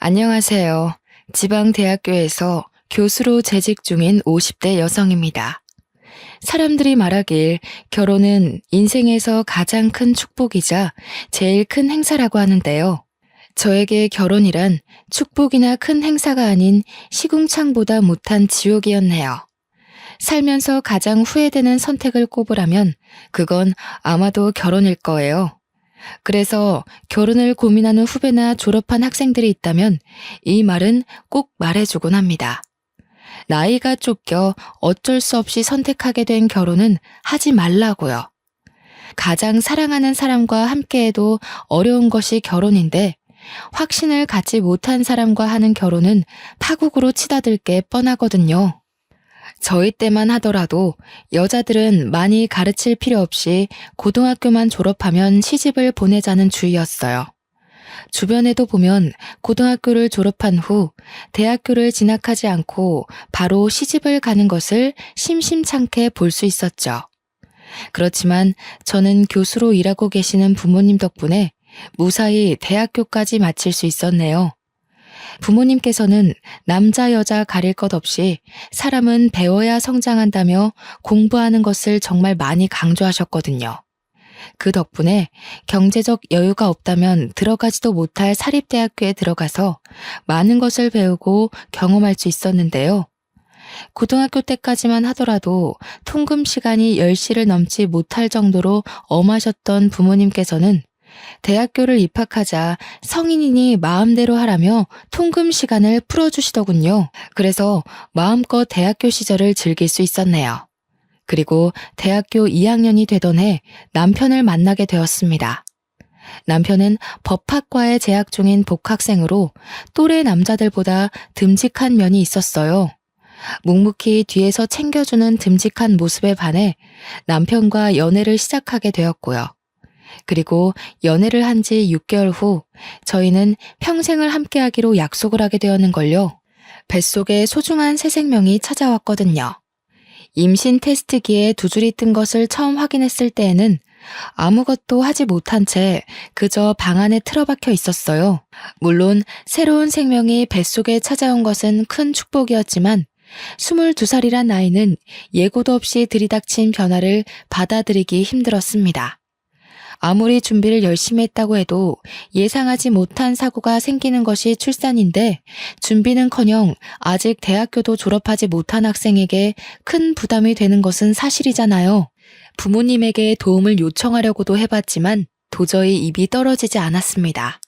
안녕하세요. 지방대학교에서 교수로 재직 중인 50대 여성입니다. 사람들이 말하길 결혼은 인생에서 가장 큰 축복이자 제일 큰 행사라고 하는데요. 저에게 결혼이란 축복이나 큰 행사가 아닌 시궁창보다 못한 지옥이었네요. 살면서 가장 후회되는 선택을 꼽으라면 그건 아마도 결혼일 거예요. 그래서 결혼을 고민하는 후배나 졸업한 학생들이 있다면 이 말은 꼭 말해주곤 합니다. 나이가 쫓겨 어쩔 수 없이 선택하게 된 결혼은 하지 말라고요. 가장 사랑하는 사람과 함께해도 어려운 것이 결혼인데 확신을 갖지 못한 사람과 하는 결혼은 파국으로 치닫을 게 뻔하거든요. 저희 때만 하더라도 여자들은 많이 가르칠 필요 없이 고등학교만 졸업하면 시집을 보내자는 주의였어요. 주변에도 보면 고등학교를 졸업한 후 대학교를 진학하지 않고 바로 시집을 가는 것을 심심찮게 볼 수 있었죠. 그렇지만 저는 교수로 일하고 계시는 부모님 덕분에 무사히 대학교까지 마칠 수 있었네요. 부모님께서는 남자 여자 가릴 것 없이 사람은 배워야 성장한다며 공부하는 것을 정말 많이 강조하셨거든요. 그 덕분에 경제적 여유가 없다면 들어가지도 못할 사립대학교에 들어가서 많은 것을 배우고 경험할 수 있었는데요. 고등학교 때까지만 하더라도 통금 시간이 10시를 넘지 못할 정도로 엄하셨던 부모님께서는 대학교를 입학하자 성인이니 마음대로 하라며 통금 시간을 풀어주시더군요. 그래서 마음껏 대학교 시절을 즐길 수 있었네요. 그리고 대학교 2학년이 되던 해 남편을 만나게 되었습니다. 남편은 법학과에 재학 중인 복학생으로 또래 남자들보다 듬직한 면이 있었어요. 묵묵히 뒤에서 챙겨주는 듬직한 모습에 반해 남편과 연애를 시작하게 되었고요. 그리고 연애를 한 지 6개월 후 저희는 평생을 함께하기로 약속을 하게 되었는걸요. 뱃속에 소중한 새 생명이 찾아왔거든요. 임신 테스트기에 두 줄이 뜬 것을 처음 확인했을 때에는 아무것도 하지 못한 채 그저 방 안에 틀어박혀 있었어요. 물론 새로운 생명이 뱃속에 찾아온 것은 큰 축복이었지만 22살이란 나이는 예고도 없이 들이닥친 변화를 받아들이기 힘들었습니다. 아무리 준비를 열심히 했다고 해도 예상하지 못한 사고가 생기는 것이 출산인데 준비는커녕 아직 대학교도 졸업하지 못한 학생에게 큰 부담이 되는 것은 사실이잖아요. 부모님에게 도움을 요청하려고도 해봤지만 도저히 입이 떨어지지 않았습니다.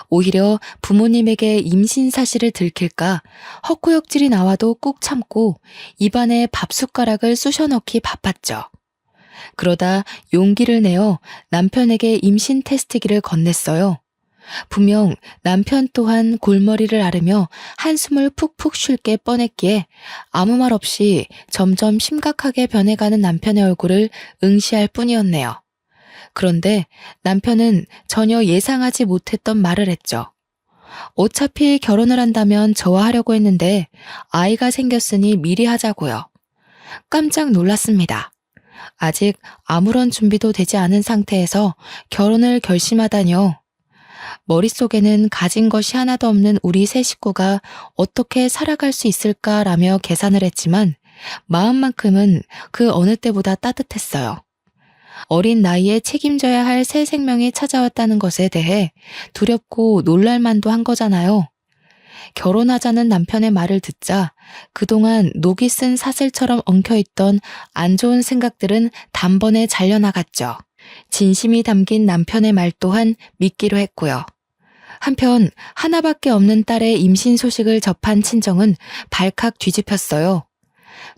오히려 부모님에게 임신 사실을 들킬까 헛구역질이 나와도 꾹 참고 입안에 밥숟가락을 쑤셔 넣기 바빴죠. 그러다 용기를 내어 남편에게 임신 테스트기를 건넸어요. 분명 남편 또한 골머리를 앓으며 한숨을 푹푹 쉴 게 뻔했기에 아무 말 없이 점점 심각하게 변해가는 남편의 얼굴을 응시할 뿐이었네요. 그런데 남편은 전혀 예상하지 못했던 말을 했죠. 어차피 결혼을 한다면 저와 하려고 했는데 아이가 생겼으니 미리 하자고요. 깜짝 놀랐습니다. 아직 아무런 준비도 되지 않은 상태에서 결혼을 결심하다뇨. 머릿속에는 가진 것이 하나도 없는 우리 세 식구가 어떻게 살아갈 수 있을까라며 계산을 했지만 마음만큼은 그 어느 때보다 따뜻했어요. 어린 나이에 책임져야 할 새 생명이 찾아왔다는 것에 대해 두렵고 놀랄만도 한 거잖아요. 결혼하자는 남편의 말을 듣자 그동안 녹이 쓴 사슬처럼 엉켜있던 안 좋은 생각들은 단번에 잘려나갔죠. 진심이 담긴 남편의 말 또한 믿기로 했고요. 한편 하나밖에 없는 딸의 임신 소식을 접한 친정은 발칵 뒤집혔어요.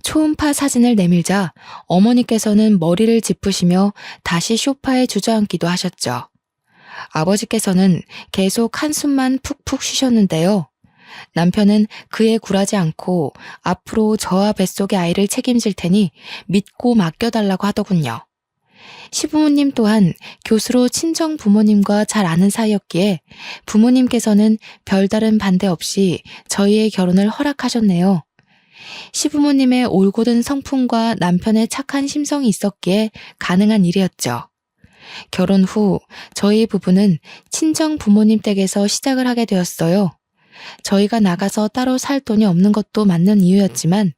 초음파 사진을 내밀자 어머니께서는 머리를 짚으시며 다시 소파에 주저앉기도 하셨죠. 아버지께서는 계속 한숨만 푹푹 쉬셨는데요. 남편은 그에 굴하지 않고 앞으로 저와 뱃속의 아이를 책임질 테니 믿고 맡겨달라고 하더군요. 시부모님 또한 교수로 친정 부모님과 잘 아는 사이였기에 부모님께서는 별다른 반대 없이 저희의 결혼을 허락하셨네요. 시부모님의 올곧은 성품과 남편의 착한 심성이 있었기에 가능한 일이었죠. 결혼 후 저희 부부는 친정 부모님 댁에서 시작을 하게 되었어요. 저희가 나가서 따로 살 돈이 없는 것도 맞는 이유였지만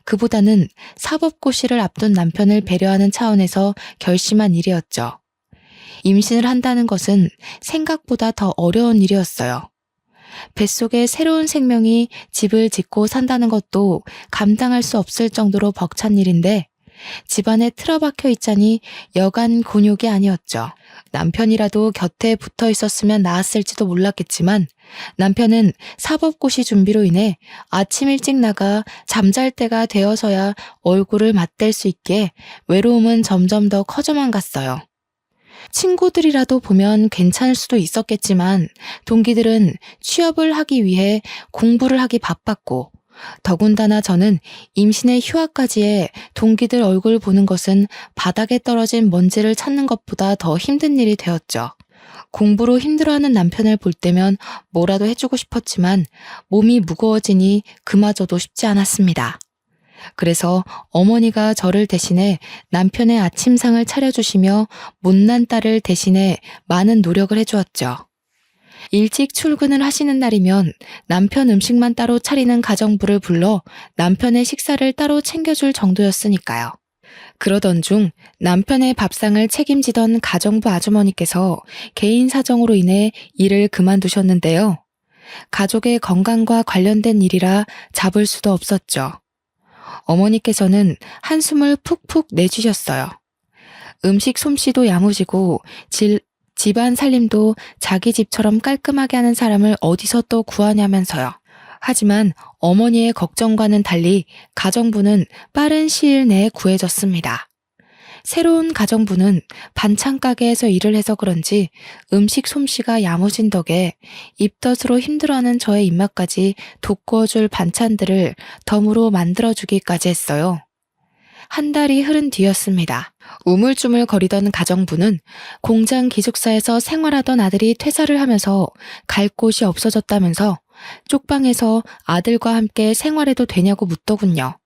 그보다는 사법고시를 앞둔 남편을 배려하는 차원에서 결심한 일이었죠. 임신을 한다는 것은 생각보다 더 어려운 일이었어요. 뱃속에 새로운 생명이 집을 짓고 산다는 것도 감당할 수 없을 정도로 벅찬 일인데 집안에 틀어박혀 있자니 여간 곤욕이 아니었죠. 남편이라도 곁에 붙어 있었으면 나았을지도 몰랐겠지만 남편은 사법고시 준비로 인해 아침 일찍 나가 잠잘 때가 되어서야 얼굴을 맞댈 수 있게 외로움은 점점 더 커져만 갔어요. 친구들이라도 보면 괜찮을 수도 있었겠지만 동기들은 취업을 하기 위해 공부를 하기 바빴고 더군다나 저는 임신의 휴학까지에 동기들 얼굴 보는 것은 바닥에 떨어진 먼지를 찾는 것보다 더 힘든 일이 되었죠. 공부로 힘들어하는 남편을 볼 때면 뭐라도 해주고 싶었지만 몸이 무거워지니 그마저도 쉽지 않았습니다. 그래서 어머니가 저를 대신해 남편의 아침상을 차려주시며 못난 딸을 대신해 많은 노력을 해주었죠. 일찍 출근을 하시는 날이면 남편 음식만 따로 차리는 가정부를 불러 남편의 식사를 따로 챙겨줄 정도였으니까요. 그러던 중 남편의 밥상을 책임지던 가정부 아주머니께서 개인 사정으로 인해 일을 그만두셨는데요. 가족의 건강과 관련된 일이라 잡을 수도 없었죠. 어머니께서는 한숨을 푹푹 내쉬셨어요. 음식 솜씨도 야무지고 집안 살림도 자기 집처럼 깔끔하게 하는 사람을 어디서 또 구하냐면서요. 하지만 어머니의 걱정과는 달리 가정부는 빠른 시일 내에 구해졌습니다. 새로운 가정부는 반찬 가게에서 일을 해서 그런지 음식 솜씨가 야무진 덕에 입덧으로 힘들어하는 저의 입맛까지 돋구어줄 반찬들을 덤으로 만들어주기까지 했어요. 한 달이 흐른 뒤였습니다. 우물쭈물 거리던 가정부는 공장 기숙사에서 생활하던 아들이 퇴사를 하면서 갈 곳이 없어졌다면서 쪽방에서 아들과 함께 생활해도 되냐고 묻더군요.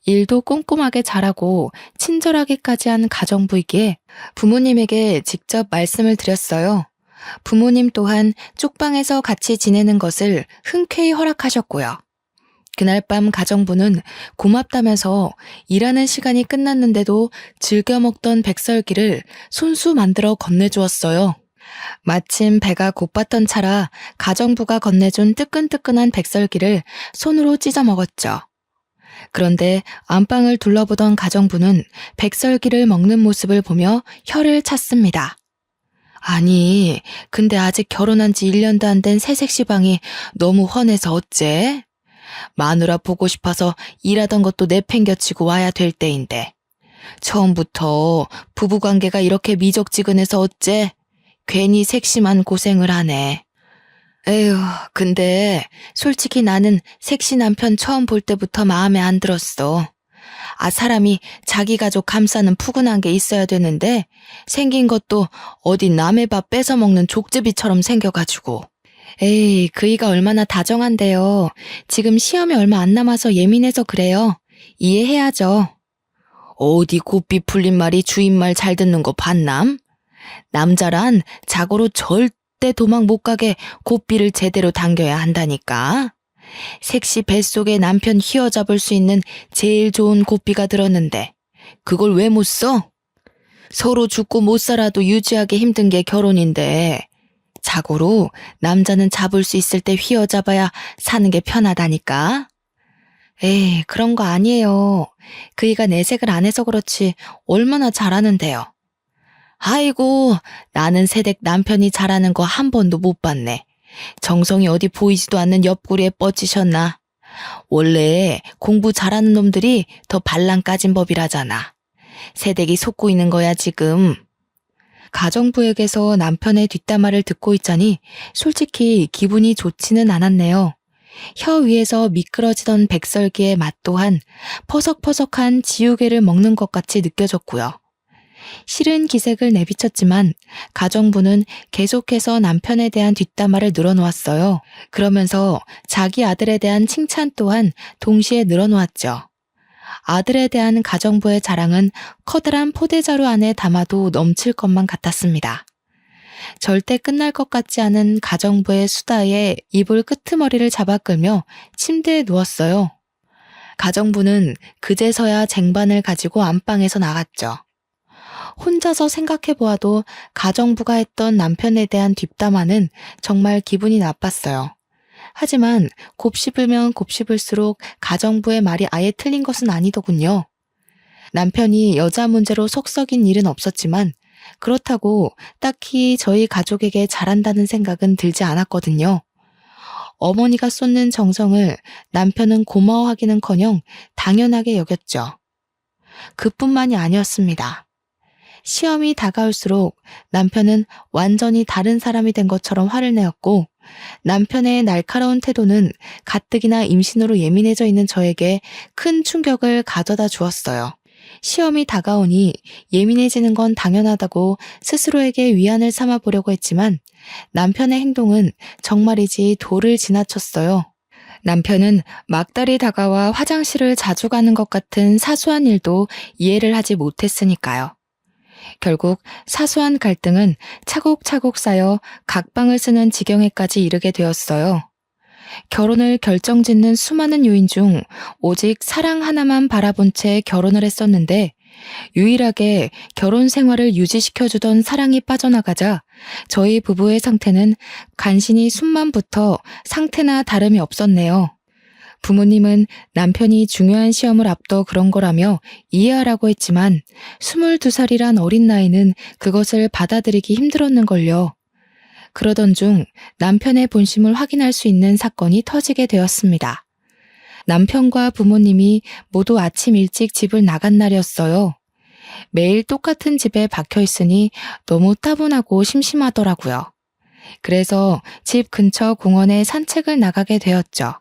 일도 꼼꼼하게 잘하고 친절하게까지 한 가정부이기에 부모님에게 직접 말씀을 드렸어요. 부모님 또한 쪽방에서 같이 지내는 것을 흔쾌히 허락하셨고요. 그날 밤 가정부는 고맙다면서 일하는 시간이 끝났는데도 즐겨 먹던 백설기를 손수 만들어 건네주었어요. 마침 배가 고팠던 차라 가정부가 건네준 뜨끈뜨끈한 백설기를 손으로 찢어 먹었죠. 그런데 안방을 둘러보던 가정부는 백설기를 먹는 모습을 보며 혀를 찼습니다. 아니, 근데 아직 결혼한 지 1년도 안 된 새색시방이 너무 훤해서 어째? 마누라 보고 싶어서 일하던 것도 내팽겨치고 와야 될 때인데. 처음부터 부부관계가 이렇게 미적지근해서 어째? 괜히 색심한 고생을 하네. 에휴, 근데 솔직히 나는 색시 남편 처음 볼 때부터 마음에 안 들었어. 사람이 자기 가족 감싸는 푸근한 게 있어야 되는데 생긴 것도 어디 남의 밥 뺏어 먹는 족제비처럼 생겨가지고. 에이, 그이가 얼마나 다정한데요. 지금 시험이 얼마 안 남아서 예민해서 그래요. 이해해야죠. 어디 곱비 풀린 말이 주인 말 잘 듣는 거 봤남? 남자란 자고로 절대 도망 못 가게 고삐를 제대로 당겨야 한다니까. 색시 뱃속에 남편 휘어잡을 수 있는 제일 좋은 고삐가 들었는데 그걸 왜 못 써? 서로 죽고 못 살아도 유지하기 힘든 게 결혼인데 자고로 남자는 잡을 수 있을 때 휘어잡아야 사는 게 편하다니까. 에이, 그런 거 아니에요. 그이가 내색을 안 해서 그렇지 얼마나 잘하는데요. 아이고, 나는 새댁 남편이 잘하는 거 한 번도 못 봤네. 정성이 어디 보이지도 않는 옆구리에 뻗치셨나. 원래 공부 잘하는 놈들이 더 발랑 까진 법이라잖아. 새댁이 속고 있는 거야 지금. 가정부에게서 남편의 뒷담화를 듣고 있자니 솔직히 기분이 좋지는 않았네요. 혀 위에서 미끄러지던 백설기의 맛 또한 퍼석퍼석한 지우개를 먹는 것 같이 느껴졌고요. 싫은 기색을 내비쳤지만 가정부는 계속해서 남편에 대한 뒷담화를 늘어놓았어요. 그러면서 자기 아들에 대한 칭찬 또한 동시에 늘어놓았죠. 아들에 대한 가정부의 자랑은 커다란 포대자루 안에 담아도 넘칠 것만 같았습니다. 절대 끝날 것 같지 않은 가정부의 수다에 이불 끄트머리를 잡아 끌며 침대에 누웠어요. 가정부는 그제서야 쟁반을 가지고 안방에서 나갔죠. 혼자서 생각해 보아도 가정부가 했던 남편에 대한 뒷담화는 정말 기분이 나빴어요. 하지만 곱씹으면 곱씹을수록 가정부의 말이 아예 틀린 것은 아니더군요. 남편이 여자 문제로 속 썩인 일은 없었지만 그렇다고 딱히 저희 가족에게 잘한다는 생각은 들지 않았거든요. 어머니가 쏟는 정성을 남편은 고마워하기는커녕 당연하게 여겼죠. 그뿐만이 아니었습니다. 시험이 다가올수록 남편은 완전히 다른 사람이 된 것처럼 화를 내었고 남편의 날카로운 태도는 가뜩이나 임신으로 예민해져 있는 저에게 큰 충격을 가져다 주었어요. 시험이 다가오니 예민해지는 건 당연하다고 스스로에게 위안을 삼아 보려고 했지만 남편의 행동은 정말이지 도를 지나쳤어요. 남편은 막달이 다가와 화장실을 자주 가는 것 같은 사소한 일도 이해를 하지 못했으니까요. 결국 사소한 갈등은 차곡차곡 쌓여 각방을 쓰는 지경에까지 이르게 되었어요. 결혼을 결정짓는 수많은 요인 중 오직 사랑 하나만 바라본 채 결혼을 했었는데 유일하게 결혼 생활을 유지시켜주던 사랑이 빠져나가자 저희 부부의 상태는 간신히 숨만 붙어 상태나 다름이 없었네요. 부모님은 남편이 중요한 시험을 앞둬 그런 거라며 이해하라고 했지만 22살이란 어린 나이는 그것을 받아들이기 힘들었는걸요. 그러던 중 남편의 본심을 확인할 수 있는 사건이 터지게 되었습니다. 남편과 부모님이 모두 아침 일찍 집을 나간 날이었어요. 매일 똑같은 집에 박혀 있으니 너무 따분하고 심심하더라고요. 그래서 집 근처 공원에 산책을 나가게 되었죠.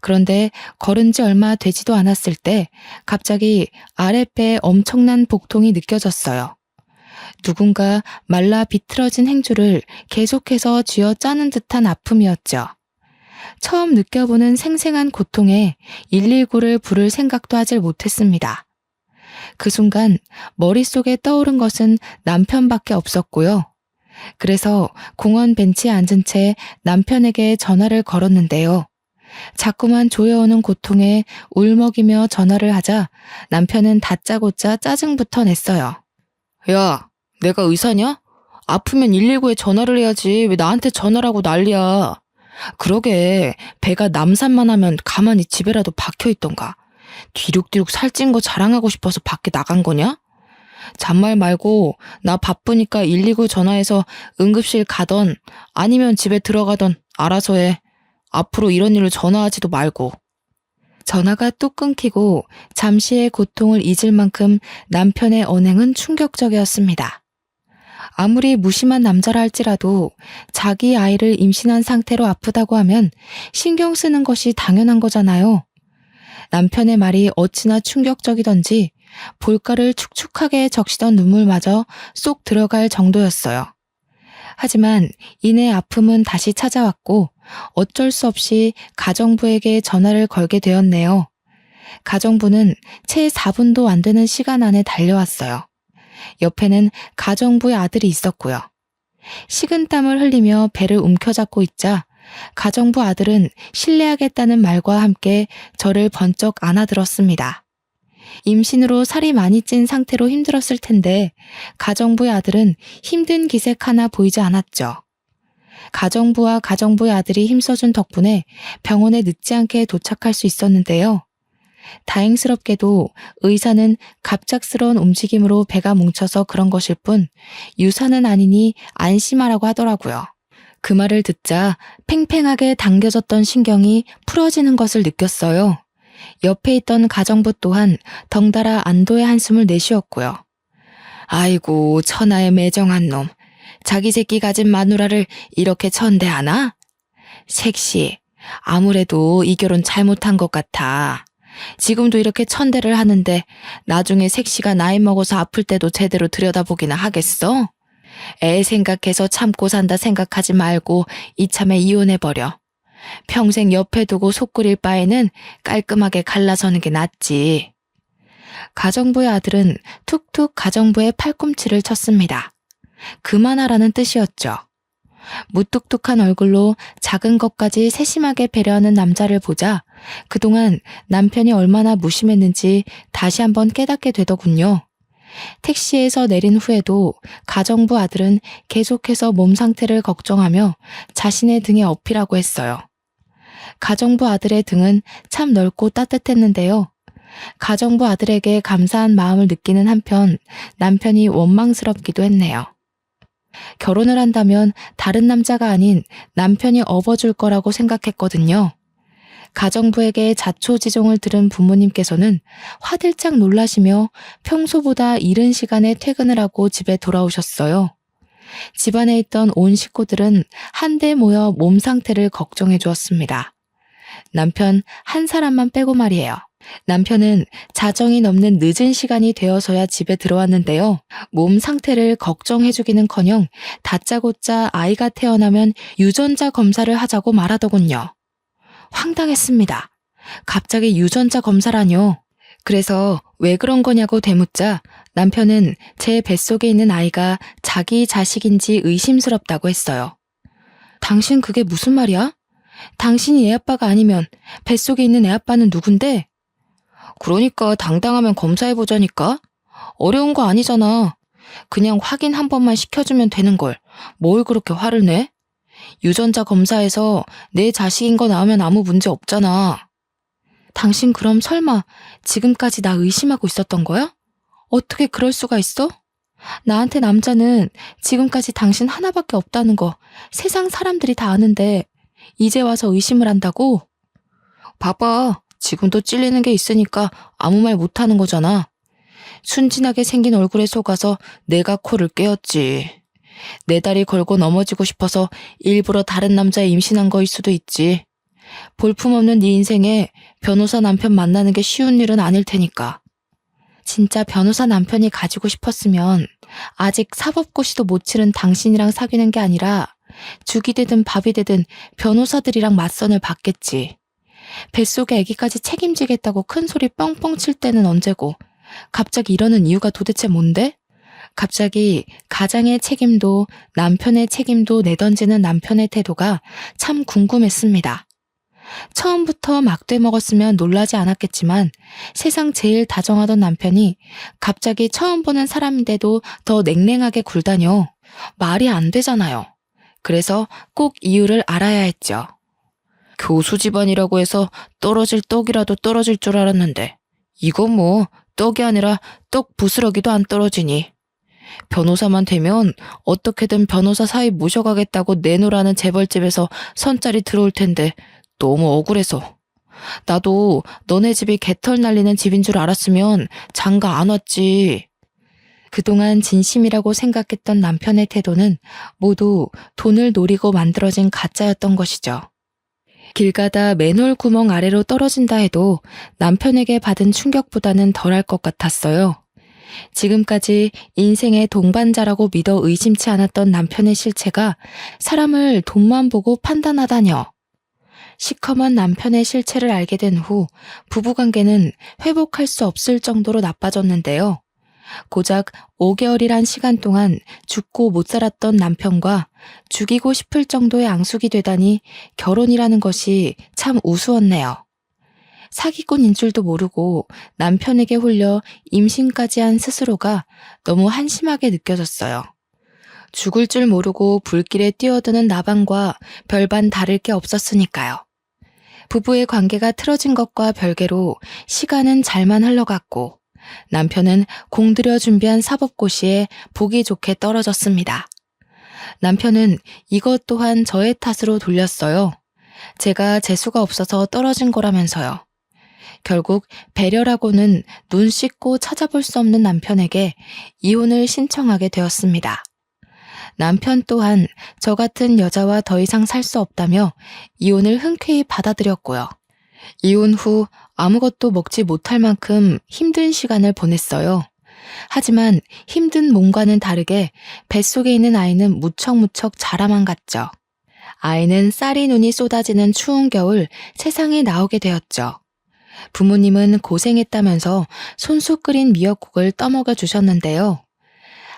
그런데 걸은 지 얼마 되지도 않았을 때 갑자기 아랫배에 엄청난 복통이 느껴졌어요. 누군가 말라 비틀어진 행주를 계속해서 쥐어짜는 듯한 아픔이었죠. 처음 느껴보는 생생한 고통에 119를 부를 생각도 하질 못했습니다. 그 순간 머릿속에 떠오른 것은 남편밖에 없었고요. 그래서 공원 벤치에 앉은 채 남편에게 전화를 걸었는데요. 자꾸만 조여오는 고통에 울먹이며 전화를 하자 남편은 다짜고짜 짜증부터 냈어요. 야, 내가 의사냐? 아프면 119에 전화를 해야지 왜 나한테 전화를 하고 난리야. 그러게 배가 남산만 하면 가만히 집에라도 박혀있던가. 뒤룩뒤룩 살찐 거 자랑하고 싶어서 밖에 나간 거냐? 잔말 말고 나 바쁘니까 119 전화해서 응급실 가던 아니면 집에 들어가던 알아서 해. 앞으로 이런 일로 전화하지도 말고. 전화가 뚝 끊기고 잠시의 고통을 잊을 만큼 남편의 언행은 충격적이었습니다. 아무리 무심한 남자라 할지라도 자기 아이를 임신한 상태로 아프다고 하면 신경 쓰는 것이 당연한 거잖아요. 남편의 말이 어찌나 충격적이던지 볼가를 축축하게 적시던 눈물마저 쏙 들어갈 정도였어요. 하지만 이내 아픔은 다시 찾아왔고 어쩔 수 없이 가정부에게 전화를 걸게 되었네요. 가정부는 채 4분도 안 되는 시간 안에 달려왔어요. 옆에는 가정부의 아들이 있었고요. 식은땀을 흘리며 배를 움켜잡고 있자 가정부 아들은 실례하겠다는 말과 함께 저를 번쩍 안아들었습니다. 임신으로 살이 많이 찐 상태로 힘들었을 텐데 가정부의 아들은 힘든 기색 하나 보이지 않았죠. 가정부와 가정부의 아들이 힘써준 덕분에 병원에 늦지 않게 도착할 수 있었는데요. 다행스럽게도 의사는 갑작스러운 움직임으로 배가 뭉쳐서 그런 것일 뿐 유산은 아니니 안심하라고 하더라고요. 그 말을 듣자 팽팽하게 당겨졌던 신경이 풀어지는 것을 느꼈어요. 옆에 있던 가정부 또한 덩달아 안도의 한숨을 내쉬었고요. 아이고 천하의 매정한 놈. 자기 새끼 가진 마누라를 이렇게 천대하나? 색시, 아무래도 이 결혼 잘못한 것 같아. 지금도 이렇게 천대를 하는데 나중에 색시가 나이 먹어서 아플 때도 제대로 들여다보기나 하겠어? 애 생각해서 참고 산다 생각하지 말고 이참에 이혼해버려. 평생 옆에 두고 속 끓일 바에는 깔끔하게 갈라서는 게 낫지. 가정부의 아들은 툭툭 가정부의 팔꿈치를 쳤습니다. 그만하라는 뜻이었죠. 무뚝뚝한 얼굴로 작은 것까지 세심하게 배려하는 남자를 보자 그동안 남편이 얼마나 무심했는지 다시 한번 깨닫게 되더군요. 택시에서 내린 후에도 가정부 아들은 계속해서 몸 상태를 걱정하며 자신의 등에 업히라고 했어요. 가정부 아들의 등은 참 넓고 따뜻했는데요. 가정부 아들에게 감사한 마음을 느끼는 한편 남편이 원망스럽기도 했네요. 결혼을 한다면 다른 남자가 아닌 남편이 업어줄 거라고 생각했거든요. 가정부에게 자초지종을 들은 부모님께서는 화들짝 놀라시며 평소보다 이른 시간에 퇴근을 하고 집에 돌아오셨어요. 집안에 있던 온 식구들은 한데 모여 몸 상태를 걱정해 주었습니다. 남편 한 사람만 빼고 말이에요. 남편은 자정이 넘는 늦은 시간이 되어서야 집에 들어왔는데요. 몸 상태를 걱정해주기는커녕 다짜고짜 아이가 태어나면 유전자 검사를 하자고 말하더군요. 황당했습니다. 갑자기 유전자 검사라뇨. 그래서 왜 그런 거냐고 되묻자 남편은 제 뱃속에 있는 아이가 자기 자식인지 의심스럽다고 했어요. 당신 그게 무슨 말이야? 당신이 애 아빠가 아니면 뱃속에 있는 애 아빠는 누군데? 그러니까 당당하면 검사해보자니까. 어려운 거 아니잖아. 그냥 확인 한 번만 시켜주면 되는 걸. 뭘 그렇게 화를 내? 유전자 검사에서 내 자식인 거 나오면 아무 문제 없잖아. 당신 그럼 설마 지금까지 나 의심하고 있었던 거야? 어떻게 그럴 수가 있어? 나한테 남자는 지금까지 당신 하나밖에 없다는 거 세상 사람들이 다 아는데 이제 와서 의심을 한다고? 봐봐. 지금도 찔리는 게 있으니까 아무 말 못하는 거잖아. 순진하게 생긴 얼굴에 속아서 내가 코를 꿰었지. 내 다리 걸고 넘어지고 싶어서 일부러 다른 남자에 임신한 거일 수도 있지. 볼품없는 네 인생에 변호사 남편 만나는 게 쉬운 일은 아닐 테니까. 진짜 변호사 남편이 가지고 싶었으면 아직 사법고시도 못 치른 당신이랑 사귀는 게 아니라 죽이 되든 밥이 되든 변호사들이랑 맞선을 받겠지. 뱃속에 아기까지 책임지겠다고 큰 소리 뻥뻥 칠 때는 언제고 갑자기 이러는 이유가 도대체 뭔데? 갑자기 가장의 책임도 남편의 책임도 내던지는 남편의 태도가 참 궁금했습니다. 처음부터 막대 먹었으면 놀라지 않았겠지만 세상 제일 다정하던 남편이 갑자기 처음 보는 사람인데도 더 냉랭하게 굴다뇨. 말이 안 되잖아요. 그래서 꼭 이유를 알아야 했죠. 교수 집안이라고 해서 떨어질 떡이라도 떨어질 줄 알았는데 이건 뭐 떡이 아니라 떡 부스러기도 안 떨어지니. 변호사만 되면 어떻게든 변호사 사위 모셔가겠다고 내놓으라는 재벌집에서 선짜리 들어올 텐데 너무 억울해서. 나도 너네 집이 개털 날리는 집인 줄 알았으면 장가 안 왔지. 그동안 진심이라고 생각했던 남편의 태도는 모두 돈을 노리고 만들어진 가짜였던 것이죠. 길 가다 맨홀 구멍 아래로 떨어진다 해도 남편에게 받은 충격보다는 덜할 것 같았어요. 지금까지 인생의 동반자라고 믿어 의심치 않았던 남편의 실체가 사람을 돈만 보고 판단하다뇨. 시커먼 남편의 실체를 알게 된 후 부부관계는 회복할 수 없을 정도로 나빠졌는데요. 고작 5개월이란 시간 동안 죽고 못 살았던 남편과 죽이고 싶을 정도의 앙숙이 되다니 결혼이라는 것이 참 우스웠네요. 사기꾼인 줄도 모르고 남편에게 홀려 임신까지 한 스스로가 너무 한심하게 느껴졌어요. 죽을 줄 모르고 불길에 뛰어드는 나방과 별반 다를 게 없었으니까요. 부부의 관계가 틀어진 것과 별개로 시간은 잘만 흘러갔고 남편은 공들여 준비한 사법고시에 보기 좋게 떨어졌습니다. 남편은 이것 또한 저의 탓으로 돌렸어요. 제가 재수가 없어서 떨어진 거라면서요. 결국 배려라고는 눈 씻고 찾아볼 수 없는 남편에게 이혼을 신청하게 되었습니다. 남편 또한 저 같은 여자와 더 이상 살 수 없다며 이혼을 흔쾌히 받아들였고요. 이혼 후 아무것도 먹지 못할 만큼 힘든 시간을 보냈어요. 하지만 힘든 몸과는 다르게 뱃속에 있는 아이는 무척무척 자라만 갔죠. 아이는 쌀이 눈이 쏟아지는 추운 겨울 세상에 나오게 되었죠. 부모님은 고생했다면서 손수 끓인 미역국을 떠먹여 주셨는데요.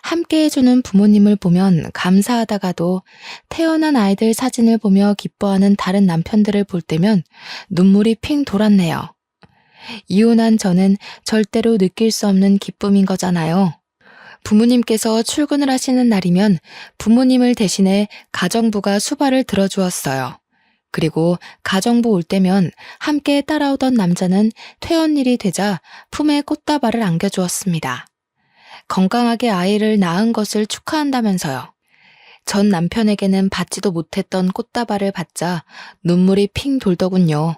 함께 해주는 부모님을 보면 감사하다가도 태어난 아이들 사진을 보며 기뻐하는 다른 남편들을 볼 때면 눈물이 핑 돌았네요. 이혼한 저는 절대로 느낄 수 없는 기쁨인 거잖아요. 부모님께서 출근을 하시는 날이면 부모님을 대신해 가정부가 수발을 들어주었어요. 그리고 가정부 올 때면 함께 따라오던 남자는 퇴원일이 되자 품에 꽃다발을 안겨주었습니다. 건강하게 아이를 낳은 것을 축하한다면서요. 전 남편에게는 받지도 못했던 꽃다발을 받자 눈물이 핑 돌더군요.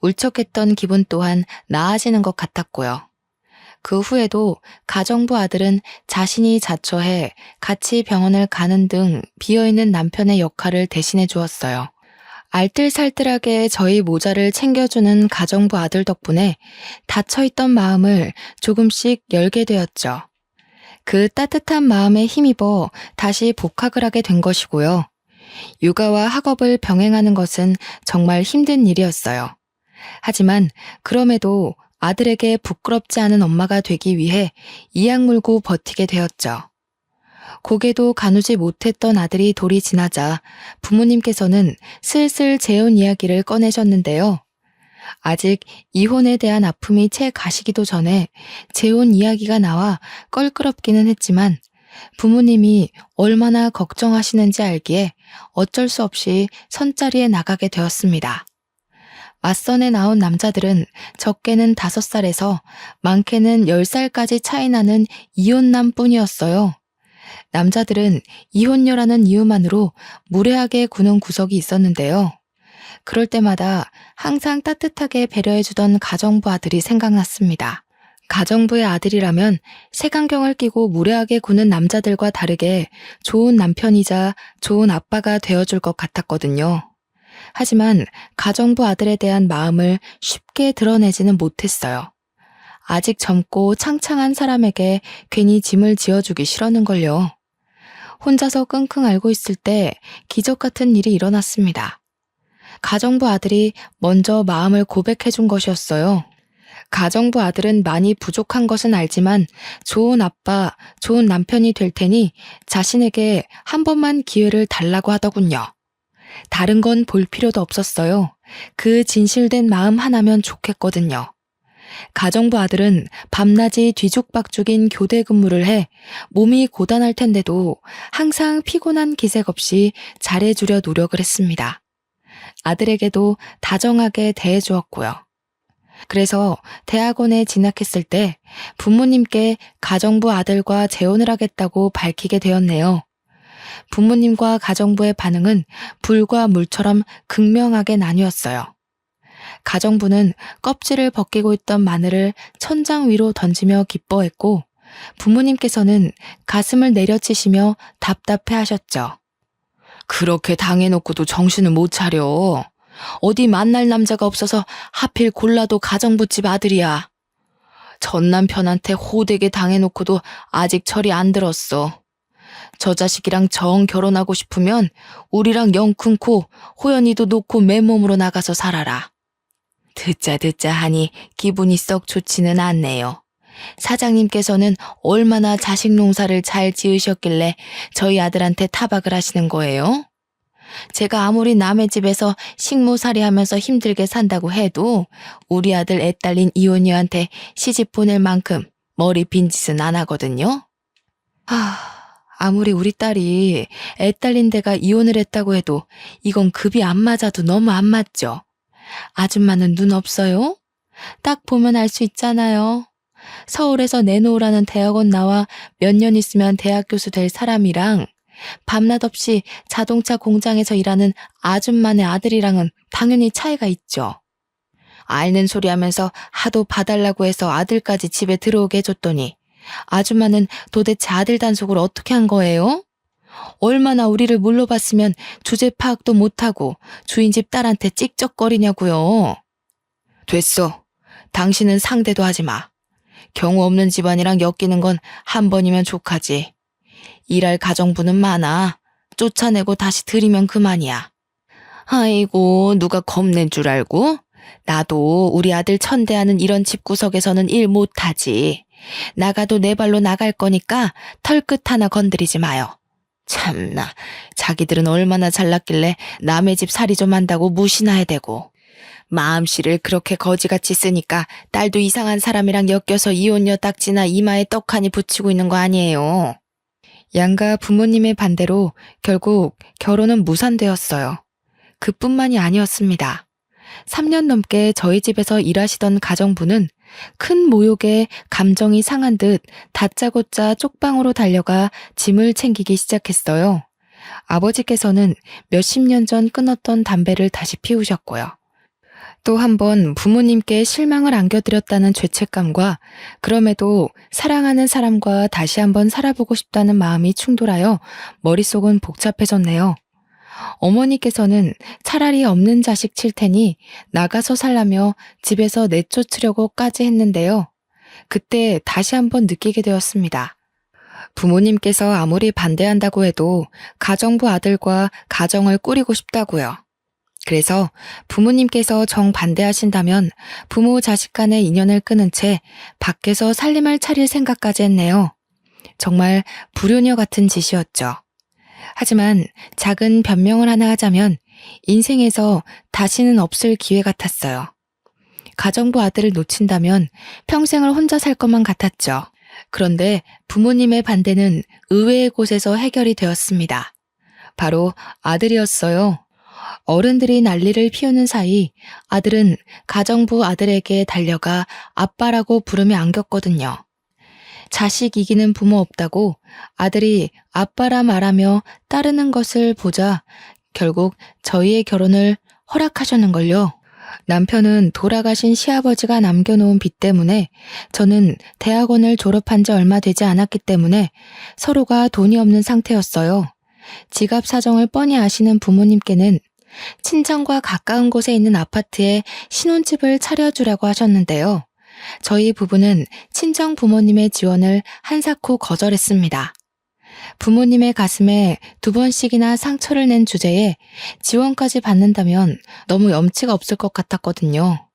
울적했던 기분 또한 나아지는 것 같았고요. 그 후에도 가정부 아들은 자신이 자처해 같이 병원을 가는 등 비어있는 남편의 역할을 대신해 주었어요. 알뜰살뜰하게 저희 모자를 챙겨주는 가정부 아들 덕분에 닫혀있던 마음을 조금씩 열게 되었죠. 그 따뜻한 마음에 힘입어 다시 복학을 하게 된 것이고요. 육아와 학업을 병행하는 것은 정말 힘든 일이었어요. 하지만 그럼에도 아들에게 부끄럽지 않은 엄마가 되기 위해 이악 물고 버티게 되었죠. 고개도 가누지 못했던 아들이 돌이 지나자 부모님께서는 슬슬 재혼 이야기를 꺼내셨는데요. 아직 이혼에 대한 아픔이 채 가시기도 전에 재혼 이야기가 나와 껄끄럽기는 했지만 부모님이 얼마나 걱정하시는지 알기에 어쩔 수 없이 선자리에 나가게 되었습니다. 맞선에 나온 남자들은 적게는 5살에서 많게는 10살까지 차이 나는 이혼남 뿐이었어요. 남자들은 이혼녀라는 이유만으로 무례하게 구는 구석이 있었는데요. 그럴 때마다 항상 따뜻하게 배려해주던 가정부 아들이 생각났습니다. 가정부의 아들이라면 색안경을 끼고 무례하게 구는 남자들과 다르게 좋은 남편이자 좋은 아빠가 되어줄 것 같았거든요. 하지만 가정부 아들에 대한 마음을 쉽게 드러내지는 못했어요. 아직 젊고 창창한 사람에게 괜히 짐을 지어주기 싫었는걸요. 혼자서 끙끙 앓고 있을 때 기적 같은 일이 일어났습니다. 가정부 아들이 먼저 마음을 고백해준 것이었어요. 가정부 아들은 많이 부족한 것은 알지만 좋은 아빠, 좋은 남편이 될 테니 자신에게 한 번만 기회를 달라고 하더군요. 다른 건 볼 필요도 없었어요. 그 진실된 마음 하나면 좋겠거든요. 가정부 아들은 밤낮이 뒤죽박죽인 교대 근무를 해 몸이 고단할 텐데도 항상 피곤한 기색 없이 잘해주려 노력을 했습니다. 아들에게도 다정하게 대해주었고요. 그래서 대학원에 진학했을 때 부모님께 가정부 아들과 재혼을 하겠다고 밝히게 되었네요. 부모님과 가정부의 반응은 불과 물처럼 극명하게 나뉘었어요. 가정부는 껍질을 벗기고 있던 마늘을 천장 위로 던지며 기뻐했고 부모님께서는 가슴을 내려치시며 답답해하셨죠. 그렇게 당해놓고도 정신을 못 차려. 어디 만날 남자가 없어서 하필 골라도 가정부집 아들이야. 전 남편한테 호되게 당해놓고도 아직 철이 안 들었어. 저 자식이랑 정 결혼하고 싶으면 우리랑 영 끊고 호연이도 놓고 맨몸으로 나가서 살아라. 듣자 하니 기분이 썩 좋지는 않네요. 사장님께서는 얼마나 자식 농사를 잘 지으셨길래 저희 아들한테 타박을 하시는 거예요? 제가 아무리 남의 집에서 식모살이 하면서 힘들게 산다고 해도 우리 아들 애 딸린 이혼녀한테 시집 보낼 만큼 머리 빈 짓은 안 하거든요. 아무리 우리 딸이 애 딸린 데가 이혼을 했다고 해도 이건 급이 안 맞아도 너무 안 맞죠? 아줌마는 눈 없어요? 딱 보면 알 수 있잖아요. 서울에서 내놓으라는 대학원 나와 몇 년 있으면 대학 교수 될 사람이랑 밤낮 없이 자동차 공장에서 일하는 아줌마네 아들이랑은 당연히 차이가 있죠. 앓는 소리 하면서 하도 봐달라고 해서 아들까지 집에 들어오게 해줬더니 아줌마는 도대체 아들 단속을 어떻게 한 거예요? 얼마나 우리를 물러봤으면 주제 파악도 못하고 주인집 딸한테 찍적거리냐고요. 됐어. 당신은 상대도 하지 마. 경우 없는 집안이랑 엮이는 건 한 번이면 족하지. 일할 가정부는 많아. 쫓아내고 다시 들이면 그만이야. 아이고, 누가 겁낸 줄 알고? 나도 우리 아들 천대하는 이런 집구석에서는 일 못하지. 나가도 내 발로 나갈 거니까 털끝 하나 건드리지 마요. 참나, 자기들은 얼마나 잘났길래 남의 집 살이 좀 한다고 무시나 해대고. 마음씨를 그렇게 거지같이 쓰니까 딸도 이상한 사람이랑 엮여서 이혼녀 딱지나 이마에 떡하니 붙이고 있는 거 아니에요. 양가 부모님의 반대로 결국 결혼은 무산되었어요. 그뿐만이 아니었습니다. 3년 넘게 저희 집에서 일하시던 가정부는 큰 모욕에 감정이 상한 듯 다짜고짜 쪽방으로 달려가 짐을 챙기기 시작했어요. 아버지께서는 몇십 년 전 끊었던 담배를 다시 피우셨고요. 또 한 번 부모님께 실망을 안겨드렸다는 죄책감과 그럼에도 사랑하는 사람과 다시 한번 살아보고 싶다는 마음이 충돌하여 머릿속은 복잡해졌네요. 어머니께서는 차라리 없는 자식 칠 테니 나가서 살라며 집에서 내쫓으려고까지 했는데요. 그때 다시 한번 느끼게 되었습니다. 부모님께서 아무리 반대한다고 해도 가정부 아들과 가정을 꾸리고 싶다고요. 그래서 부모님께서 정반대하신다면 부모 자식 간의 인연을 끊은 채 밖에서 살림을 차릴 생각까지 했네요. 정말 불효녀 같은 짓이었죠. 하지만 작은 변명을 하나 하자면 인생에서 다시는 없을 기회 같았어요. 가정부 아들을 놓친다면 평생을 혼자 살 것만 같았죠. 그런데 부모님의 반대는 의외의 곳에서 해결이 되었습니다. 바로 아들이었어요. 어른들이 난리를 피우는 사이 아들은 가정부 아들에게 달려가 아빠라고 부르며 안겼거든요. 자식 이기는 부모 없다고 아들이 아빠라 말하며 따르는 것을 보자 결국 저희의 결혼을 허락하셨는걸요. 남편은 돌아가신 시아버지가 남겨놓은 빚 때문에 저는 대학원을 졸업한 지 얼마 되지 않았기 때문에 서로가 돈이 없는 상태였어요. 지갑 사정을 뻔히 아시는 부모님께는 친정과 가까운 곳에 있는 아파트에 신혼집을 차려주라고 하셨는데요. 저희 부부는 친정 부모님의 지원을 한사코 거절했습니다. 부모님의 가슴에 2번씩이나 상처를 낸 주제에 지원까지 받는다면 너무 염치가 없을 것 같았거든요.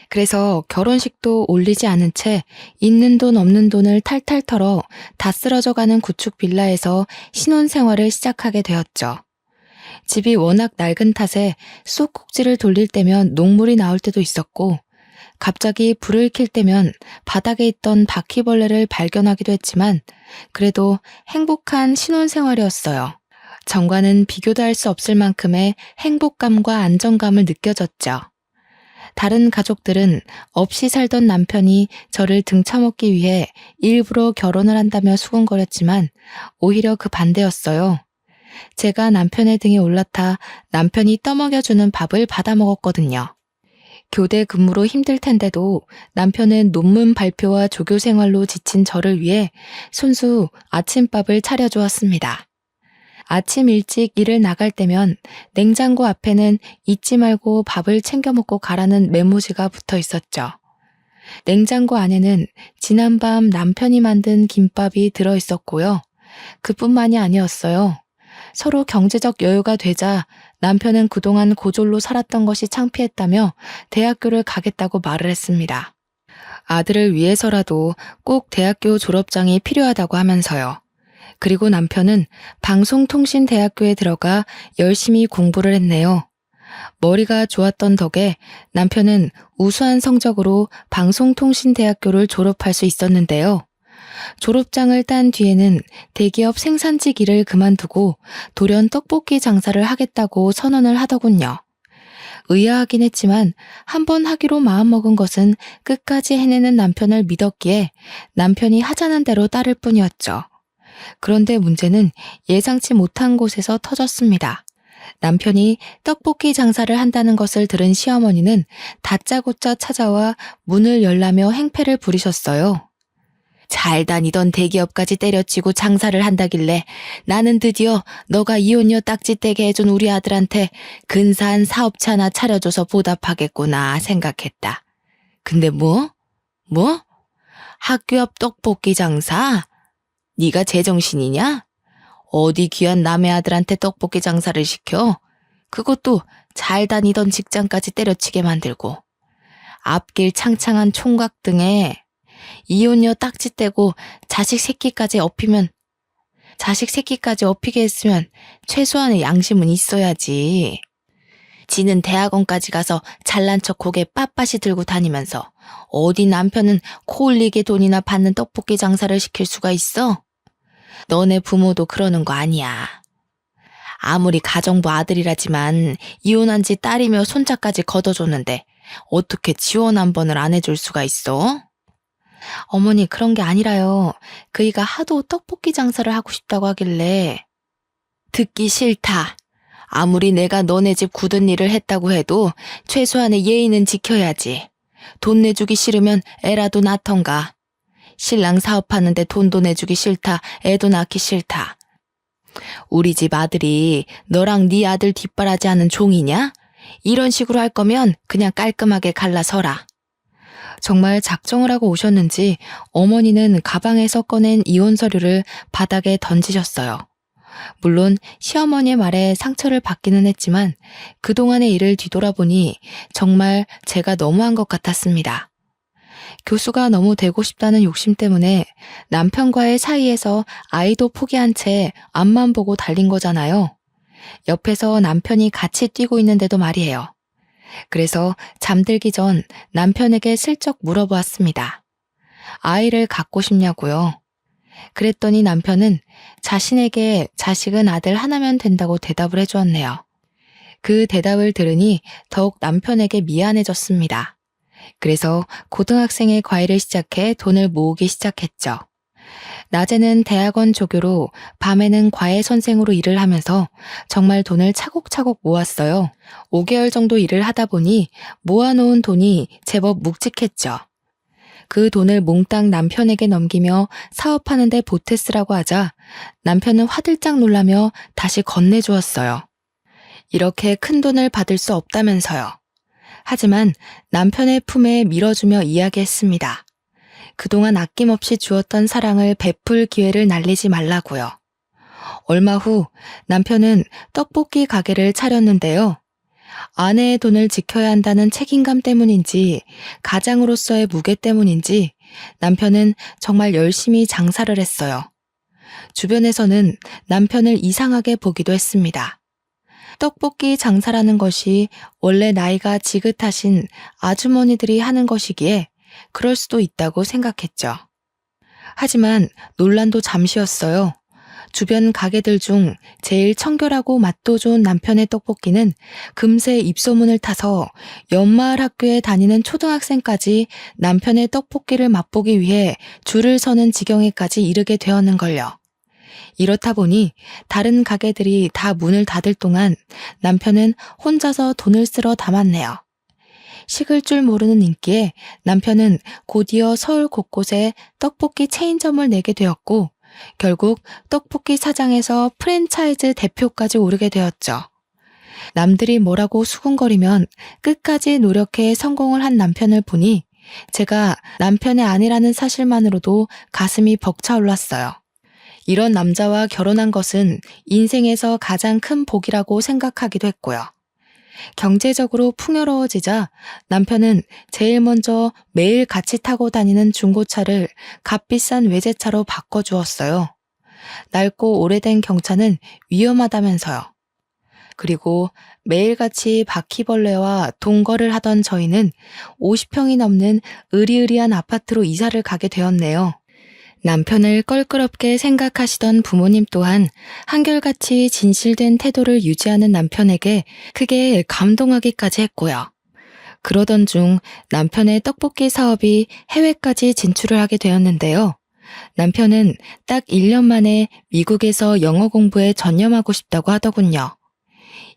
그래서 결혼식도 올리지 않은 채 있는 돈 없는 돈을 탈탈 털어 다 쓰러져가는 구축 빌라에서 신혼생활을 시작하게 되었죠. 집이 워낙 낡은 탓에 쑥꼭지를 돌릴 때면 녹물이 나올 때도 있었고 갑자기 불을 켤 때면 바닥에 있던 바퀴벌레를 발견하기도 했지만 그래도 행복한 신혼생활이었어요. 전과는 비교도 할 수 없을 만큼의 행복감과 안정감을 느껴졌죠. 다른 가족들은 없이 살던 남편이 저를 등쳐먹기 위해 일부러 결혼을 한다며 수군거렸지만 오히려 그 반대였어요. 제가 남편의 등에 올라타 남편이 떠먹여주는 밥을 받아 먹었거든요. 교대 근무로 힘들 텐데도 남편은 논문 발표와 조교 생활로 지친 저를 위해 손수 아침밥을 차려주었습니다. 아침 일찍 일을 나갈 때면 냉장고 앞에는 잊지 말고 밥을 챙겨 먹고 가라는 메모지가 붙어 있었죠. 냉장고 안에는 지난밤 남편이 만든 김밥이 들어 있었고요. 그뿐만이 아니었어요. 서로 경제적 여유가 되자 남편은 그동안 고졸로 살았던 것이 창피했다며 대학교를 가겠다고 말을 했습니다. 아들을 위해서라도 꼭 대학교 졸업장이 필요하다고 하면서요. 그리고 남편은 방송통신대학교에 들어가 열심히 공부를 했네요. 머리가 좋았던 덕에 남편은 우수한 성적으로 방송통신대학교를 졸업할 수 있었는데요. 졸업장을 딴 뒤에는 대기업 생산직 일을 그만두고 돌연 떡볶이 장사를 하겠다고 선언을 하더군요. 의아하긴 했지만 한번 하기로 마음먹은 것은 끝까지 해내는 남편을 믿었기에 남편이 하자는 대로 따를 뿐이었죠. 그런데 문제는 예상치 못한 곳에서 터졌습니다. 남편이 떡볶이 장사를 한다는 것을 들은 시어머니는 다짜고짜 찾아와 문을 열라며 행패를 부리셨어요. 잘 다니던 대기업까지 때려치고 장사를 한다길래 나는 드디어 너가 이혼녀 딱지 떼게 해준 우리 아들한테 근사한 사업체 하나 차려줘서 보답하겠구나 생각했다. 근데 뭐? 학교 앞 떡볶이 장사? 네가 제정신이냐? 어디 귀한 남의 아들한테 떡볶이 장사를 시켜? 그것도 잘 다니던 직장까지 때려치게 만들고 앞길 창창한 총각 등에 이혼녀 딱지 떼고 자식 새끼까지 업히게 했으면 최소한의 양심은 있어야지. 지는 대학원까지 가서 잘난 척 고개 빳빳이 들고 다니면서 어디 남편은 코 흘리게 돈이나 받는 떡볶이 장사를 시킬 수가 있어? 너네 부모도 그러는 거 아니야. 아무리 가정부 아들이라지만 이혼한 지 딸이며 손자까지 걷어줬는데 어떻게 지원 한 번을 안 해줄 수가 있어? 어머니, 그런 게 아니라요. 그이가 하도 떡볶이 장사를 하고 싶다고 하길래. 듣기 싫다. 아무리 내가 너네 집 굳은 일을 했다고 해도 최소한의 예의는 지켜야지. 돈 내주기 싫으면 애라도 낳던가. 신랑 사업하는데 돈도 내주기 싫다. 애도 낳기 싫다. 우리 집 아들이 너랑 네 아들 뒷바라지하는 종이냐? 이런 식으로 할 거면 그냥 깔끔하게 갈라서라. 정말 작정을 하고 오셨는지 어머니는 가방에서 꺼낸 이혼 서류를 바닥에 던지셨어요. 물론 시어머니의 말에 상처를 받기는 했지만 그동안의 일을 뒤돌아보니 정말 제가 너무한 것 같았습니다. 교수가 너무 되고 싶다는 욕심 때문에 남편과의 사이에서 아이도 포기한 채 앞만 보고 달린 거잖아요. 옆에서 남편이 같이 뛰고 있는데도 말이에요. 그래서 잠들기 전 남편에게 슬쩍 물어보았습니다. 아이를 갖고 싶냐고요? 그랬더니 남편은 자신에게 자식은 아들 하나면 된다고 대답을 해주었네요. 그 대답을 들으니 더욱 남편에게 미안해졌습니다. 그래서 고등학생의 과외를 시작해 돈을 모으기 시작했죠. 낮에는 대학원 조교로 밤에는 과외 선생으로 일을 하면서 정말 돈을 차곡차곡 모았어요. 5개월 정도 일을 하다 보니 모아놓은 돈이 제법 묵직했죠. 그 돈을 몽땅 남편에게 넘기며 사업하는 데 보태 쓰라고 하자 남편은 화들짝 놀라며 다시 건네주었어요. 이렇게 큰 돈을 받을 수 없다면서요. 하지만 남편의 품에 밀어주며 이야기했습니다. 그동안 아낌없이 주었던 사랑을 베풀 기회를 날리지 말라고요. 얼마 후 남편은 떡볶이 가게를 차렸는데요. 아내의 돈을 지켜야 한다는 책임감 때문인지 가장으로서의 무게 때문인지 남편은 정말 열심히 장사를 했어요. 주변에서는 남편을 이상하게 보기도 했습니다. 떡볶이 장사라는 것이 원래 나이가 지긋하신 아주머니들이 하는 것이기에 그럴 수도 있다고 생각했죠. 하지만 논란도 잠시였어요. 주변 가게들 중 제일 청결하고 맛도 좋은 남편의 떡볶이는 금세 입소문을 타서 연마을 학교에 다니는 초등학생까지 남편의 떡볶이를 맛보기 위해 줄을 서는 지경에까지 이르게 되었는걸요. 이렇다 보니 다른 가게들이 다 문을 닫을 동안 남편은 혼자서 돈을 쓸어 담았네요. 식을 줄 모르는 인기에 남편은 곧이어 서울 곳곳에 떡볶이 체인점을 내게 되었고 결국 떡볶이 사장에서 프랜차이즈 대표까지 오르게 되었죠. 남들이 뭐라고 수군거리면 끝까지 노력해 성공을 한 남편을 보니 제가 남편의 아내라는 사실만으로도 가슴이 벅차올랐어요. 이런 남자와 결혼한 것은 인생에서 가장 큰 복이라고 생각하기도 했고요. 경제적으로 풍요로워지자 남편은 제일 먼저 매일 같이 타고 다니는 중고차를 값비싼 외제차로 바꿔주었어요. 낡고 오래된 경차는 위험하다면서요. 그리고 매일같이 바퀴벌레와 동거를 하던 저희는 50평이 넘는 으리으리한 아파트로 이사를 가게 되었네요. 남편을 껄끄럽게 생각하시던 부모님 또한 한결같이 진실된 태도를 유지하는 남편에게 크게 감동하기까지 했고요. 그러던 중 남편의 떡볶이 사업이 해외까지 진출을 하게 되었는데요. 남편은 딱 1년 만에 미국에서 영어 공부에 전념하고 싶다고 하더군요.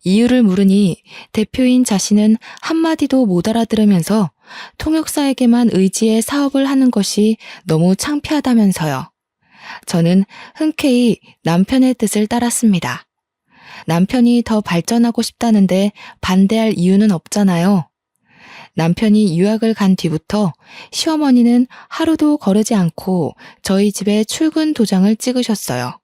이유를 물으니 대표인 자신은 한마디도 못 알아들으면서 통역사에게만 의지해 사업을 하는 것이 너무 창피하다면서요. 저는 흔쾌히 남편의 뜻을 따랐습니다. 남편이 더 발전하고 싶다는데 반대할 이유는 없잖아요. 남편이 유학을 간 뒤부터 시어머니는 하루도 거르지 않고 저희 집에 출근 도장을 찍으셨어요.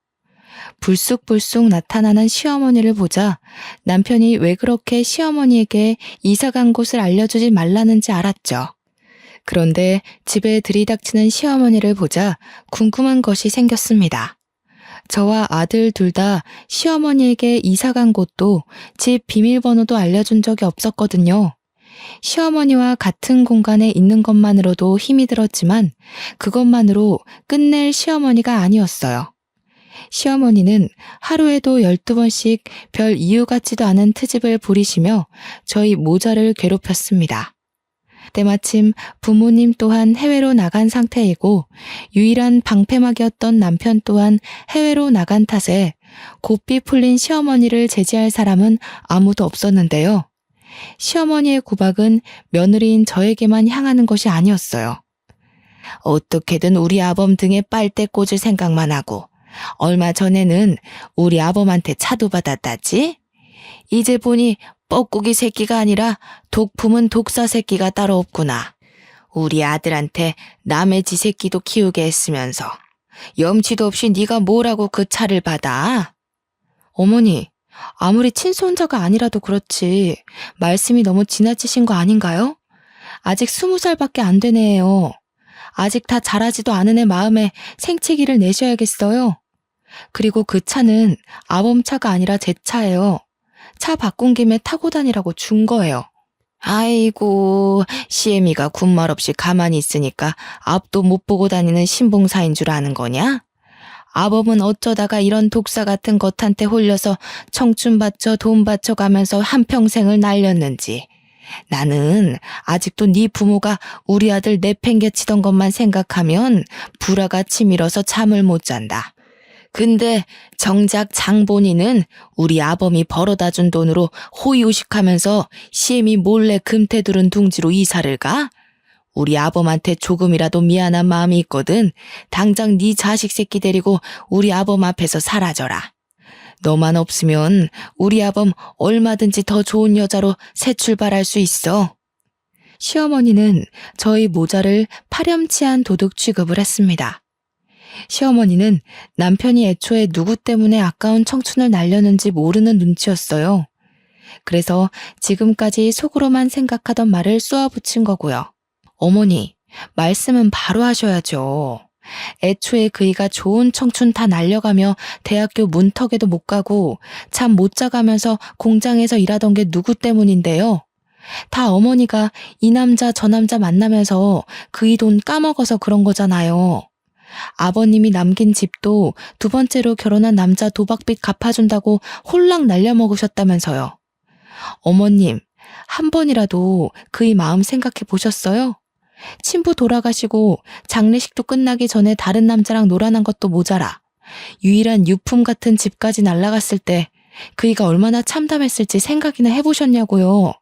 불쑥불쑥 나타나는 시어머니를 보자 남편이 왜 그렇게 시어머니에게 이사 간 곳을 알려주지 말라는지 알았죠. 그런데 집에 들이닥치는 시어머니를 보자 궁금한 것이 생겼습니다. 저와 아들 둘 다 시어머니에게 이사 간 곳도 집 비밀번호도 알려준 적이 없었거든요. 시어머니와 같은 공간에 있는 것만으로도 힘이 들었지만 그것만으로 끝낼 시어머니가 아니었어요. 시어머니는 하루에도 12번씩 별 이유 같지도 않은 트집을 부리시며 저희 모자를 괴롭혔습니다. 때마침 부모님 또한 해외로 나간 상태이고 유일한 방패막이었던 남편 또한 해외로 나간 탓에 고삐 풀린 시어머니를 제지할 사람은 아무도 없었는데요. 시어머니의 구박은 며느리인 저에게만 향하는 것이 아니었어요. 어떻게든 우리 아범 등에 빨대 꽂을 생각만 하고 얼마 전에는 우리 아범한테 차도 받았다지? 이제 보니 뻐꾸기 새끼가 아니라 독품은 독사 새끼가 따로 없구나. 우리 아들한테 남의 지 새끼도 키우게 했으면서 염치도 없이 네가 뭐라고 그 차를 받아? 어머니, 아무리 친손자가 아니라도 그렇지 말씀이 너무 지나치신 거 아닌가요? 아직 20살밖에 안 되네요. 아직 다 자라지도 않은 애 마음에 생채기를 내셔야겠어요. 그리고 그 차는 아범 차가 아니라 제 차예요. 차 바꾼 김에 타고 다니라고 준 거예요. 아이고, 시애미가 군말 없이 가만히 있으니까 앞도 못 보고 다니는 신봉사인 줄 아는 거냐? 아범은 어쩌다가 이런 독사 같은 것한테 홀려서 청춘 바쳐 돈 바쳐 가면서 한평생을 날렸는지. 나는 아직도 네 부모가 우리 아들 내팽개치던 것만 생각하면 불화가 치밀어서 잠을 못 잔다. 근데 정작 장본인은 우리 아범이 벌어다 준 돈으로 호의호식하면서 시엠이 몰래 금태두른 둥지로 이사를 가? 우리 아범한테 조금이라도 미안한 마음이 있거든. 당장 네 자식 새끼 데리고 우리 아범 앞에서 사라져라. 너만 없으면 우리 아범 얼마든지 더 좋은 여자로 새 출발할 수 있어. 시어머니는 저희 모자를 파렴치한 도둑 취급을 했습니다. 시어머니는 남편이 애초에 누구 때문에 아까운 청춘을 날렸는지 모르는 눈치였어요. 그래서 지금까지 속으로만 생각하던 말을 쏘아붙인 거고요. 어머니, 말씀은 바로 하셔야죠. 애초에 그이가 좋은 청춘 다 날려가며 대학교 문턱에도 못 가고 잠 못 자가면서 공장에서 일하던 게 누구 때문인데요. 다 어머니가 이 남자 저 남자 만나면서 그이 돈 까먹어서 그런 거잖아요. 아버님이 남긴 집도 두 번째로 결혼한 남자 도박빚 갚아준다고 홀랑 날려먹으셨다면서요. 어머님, 한 번이라도 그이 마음 생각해 보셨어요? 친부 돌아가시고 장례식도 끝나기 전에 다른 남자랑 놀아난 것도 모자라 유일한 유품 같은 집까지 날아갔을 때 그이가 얼마나 참담했을지 생각이나 해보셨냐고요.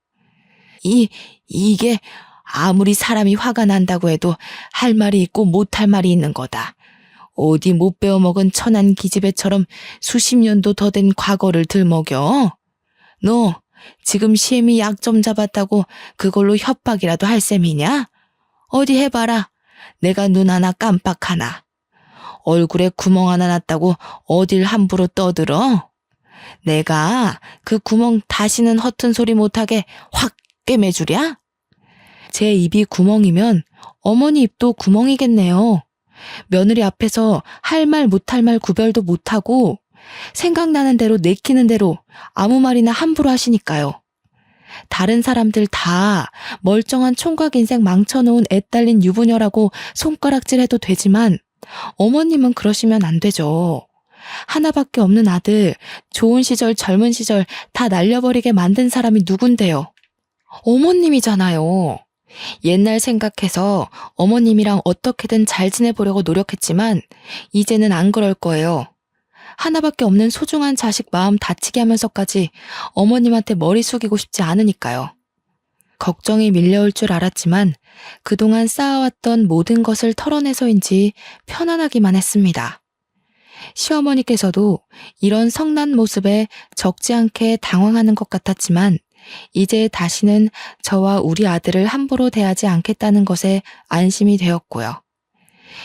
이게 아무리 사람이 화가 난다고 해도 할 말이 있고 못할 말이 있는 거다. 어디 못 배워먹은 천한 기집애처럼 수십 년도 더 된 과거를 들먹여? 너 지금 시엠이 약 좀 잡았다고 그걸로 협박이라도 할 셈이냐? 어디 해봐라. 내가 눈 하나 깜빡 하나. 얼굴에 구멍 하나 났다고 어딜 함부로 떠들어? 내가 그 구멍 다시는 허튼 소리 못하게 확 꿰매주랴? 제 입이 구멍이면 어머니 입도 구멍이겠네요. 며느리 앞에서 할 말 못할 말 구별도 못하고 생각나는 대로 내키는 대로 아무 말이나 함부로 하시니까요. 다른 사람들 다 멀쩡한 총각 인생 망쳐놓은 애 딸린 유부녀라고 손가락질해도 되지만 어머님은 그러시면 안 되죠. 하나밖에 없는 아들, 좋은 시절 젊은 시절 다 날려버리게 만든 사람이 누군데요. 어머님이잖아요. 옛날 생각해서 어머님이랑 어떻게든 잘 지내보려고 노력했지만 이제는 안 그럴 거예요. 하나밖에 없는 소중한 자식 마음 다치게 하면서까지 어머님한테 머리 숙이고 싶지 않으니까요. 걱정이 밀려올 줄 알았지만 그동안 쌓아왔던 모든 것을 털어내서인지 편안하기만 했습니다. 시어머니께서도 이런 성난 모습에 적지 않게 당황하는 것 같았지만 이제 다시는 저와 우리 아들을 함부로 대하지 않겠다는 것에 안심이 되었고요.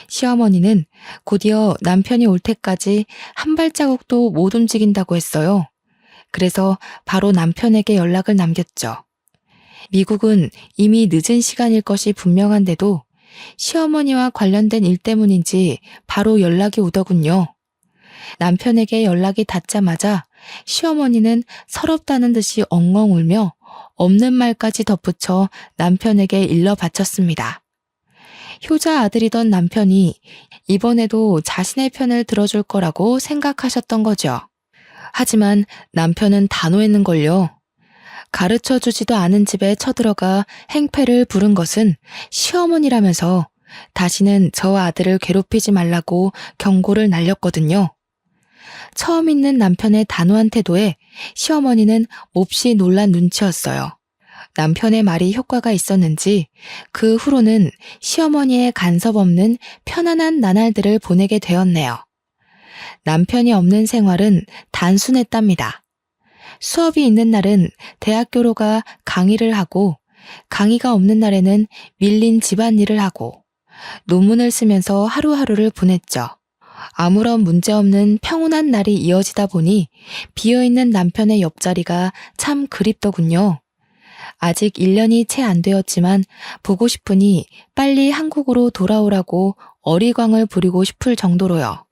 시어머니는 곧이어 남편이 올 때까지 한 발자국도 못 움직인다고 했어요. 그래서 바로 남편에게 연락을 남겼죠. 미국은 이미 늦은 시간일 것이 분명한데도 시어머니와 관련된 일 때문인지 바로 연락이 오더군요. 남편에게 연락이 닿자마자 시어머니는 서럽다는 듯이 엉엉 울며 없는 말까지 덧붙여 남편에게 일러 바쳤습니다. 효자 아들이던 남편이 이번에도 자신의 편을 들어줄 거라고 생각하셨던 거죠. 하지만 남편은 단호했는걸요. 가르쳐 주지도 않은 집에 쳐들어가 행패를 부른 것은 시어머니라면서 다시는 저 아들을 괴롭히지 말라고 경고를 날렸거든요. 처음 있는 남편의 단호한 태도에 시어머니는 몹시 놀란 눈치였어요. 남편의 말이 효과가 있었는지 그 후로는 시어머니의 간섭 없는 편안한 나날들을 보내게 되었네요. 남편이 없는 생활은 단순했답니다. 수업이 있는 날은 대학교로 가 강의를 하고 강의가 없는 날에는 밀린 집안일을 하고 논문을 쓰면서 하루하루를 보냈죠. 아무런 문제 없는 평온한 날이 이어지다 보니 비어있는 남편의 옆자리가 참 그립더군요. 아직 1년이 채 안 되었지만 보고 싶으니 빨리 한국으로 돌아오라고 어리광을 부리고 싶을 정도로요.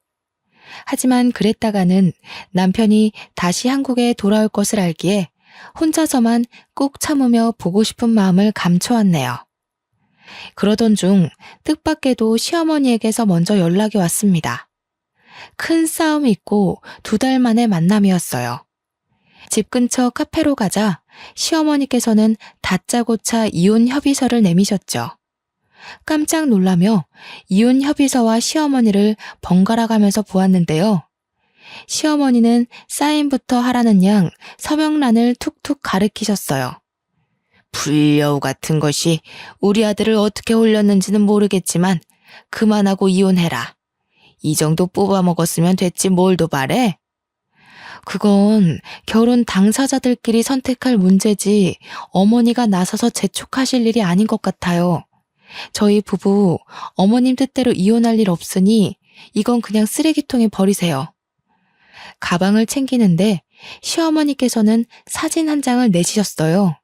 하지만 그랬다가는 남편이 다시 한국에 돌아올 것을 알기에 혼자서만 꾹 참으며 보고 싶은 마음을 감춰왔네요. 그러던 중 뜻밖에도 시어머니에게서 먼저 연락이 왔습니다. 큰 싸움이 있고 2달 만의 만남이었어요. 집 근처 카페로 가자 시어머니께서는 다짜고짜 이혼 협의서를 내미셨죠. 깜짝 놀라며 이혼 협의서와 시어머니를 번갈아 가면서 보았는데요. 시어머니는 사인부터 하라는 양 서명란을 툭툭 가리키셨어요. 불려우 같은 것이 우리 아들을 어떻게 홀렸는지는 모르겠지만 그만하고 이혼해라. 이 정도 뽑아먹었으면 됐지 뭘 더 바래? 그건 결혼 당사자들끼리 선택할 문제지 어머니가 나서서 재촉하실 일이 아닌 것 같아요. 저희 부부 어머님 뜻대로 이혼할 일 없으니 이건 그냥 쓰레기통에 버리세요. 가방을 챙기는데 시어머니께서는 사진 한 장을 내시셨어요.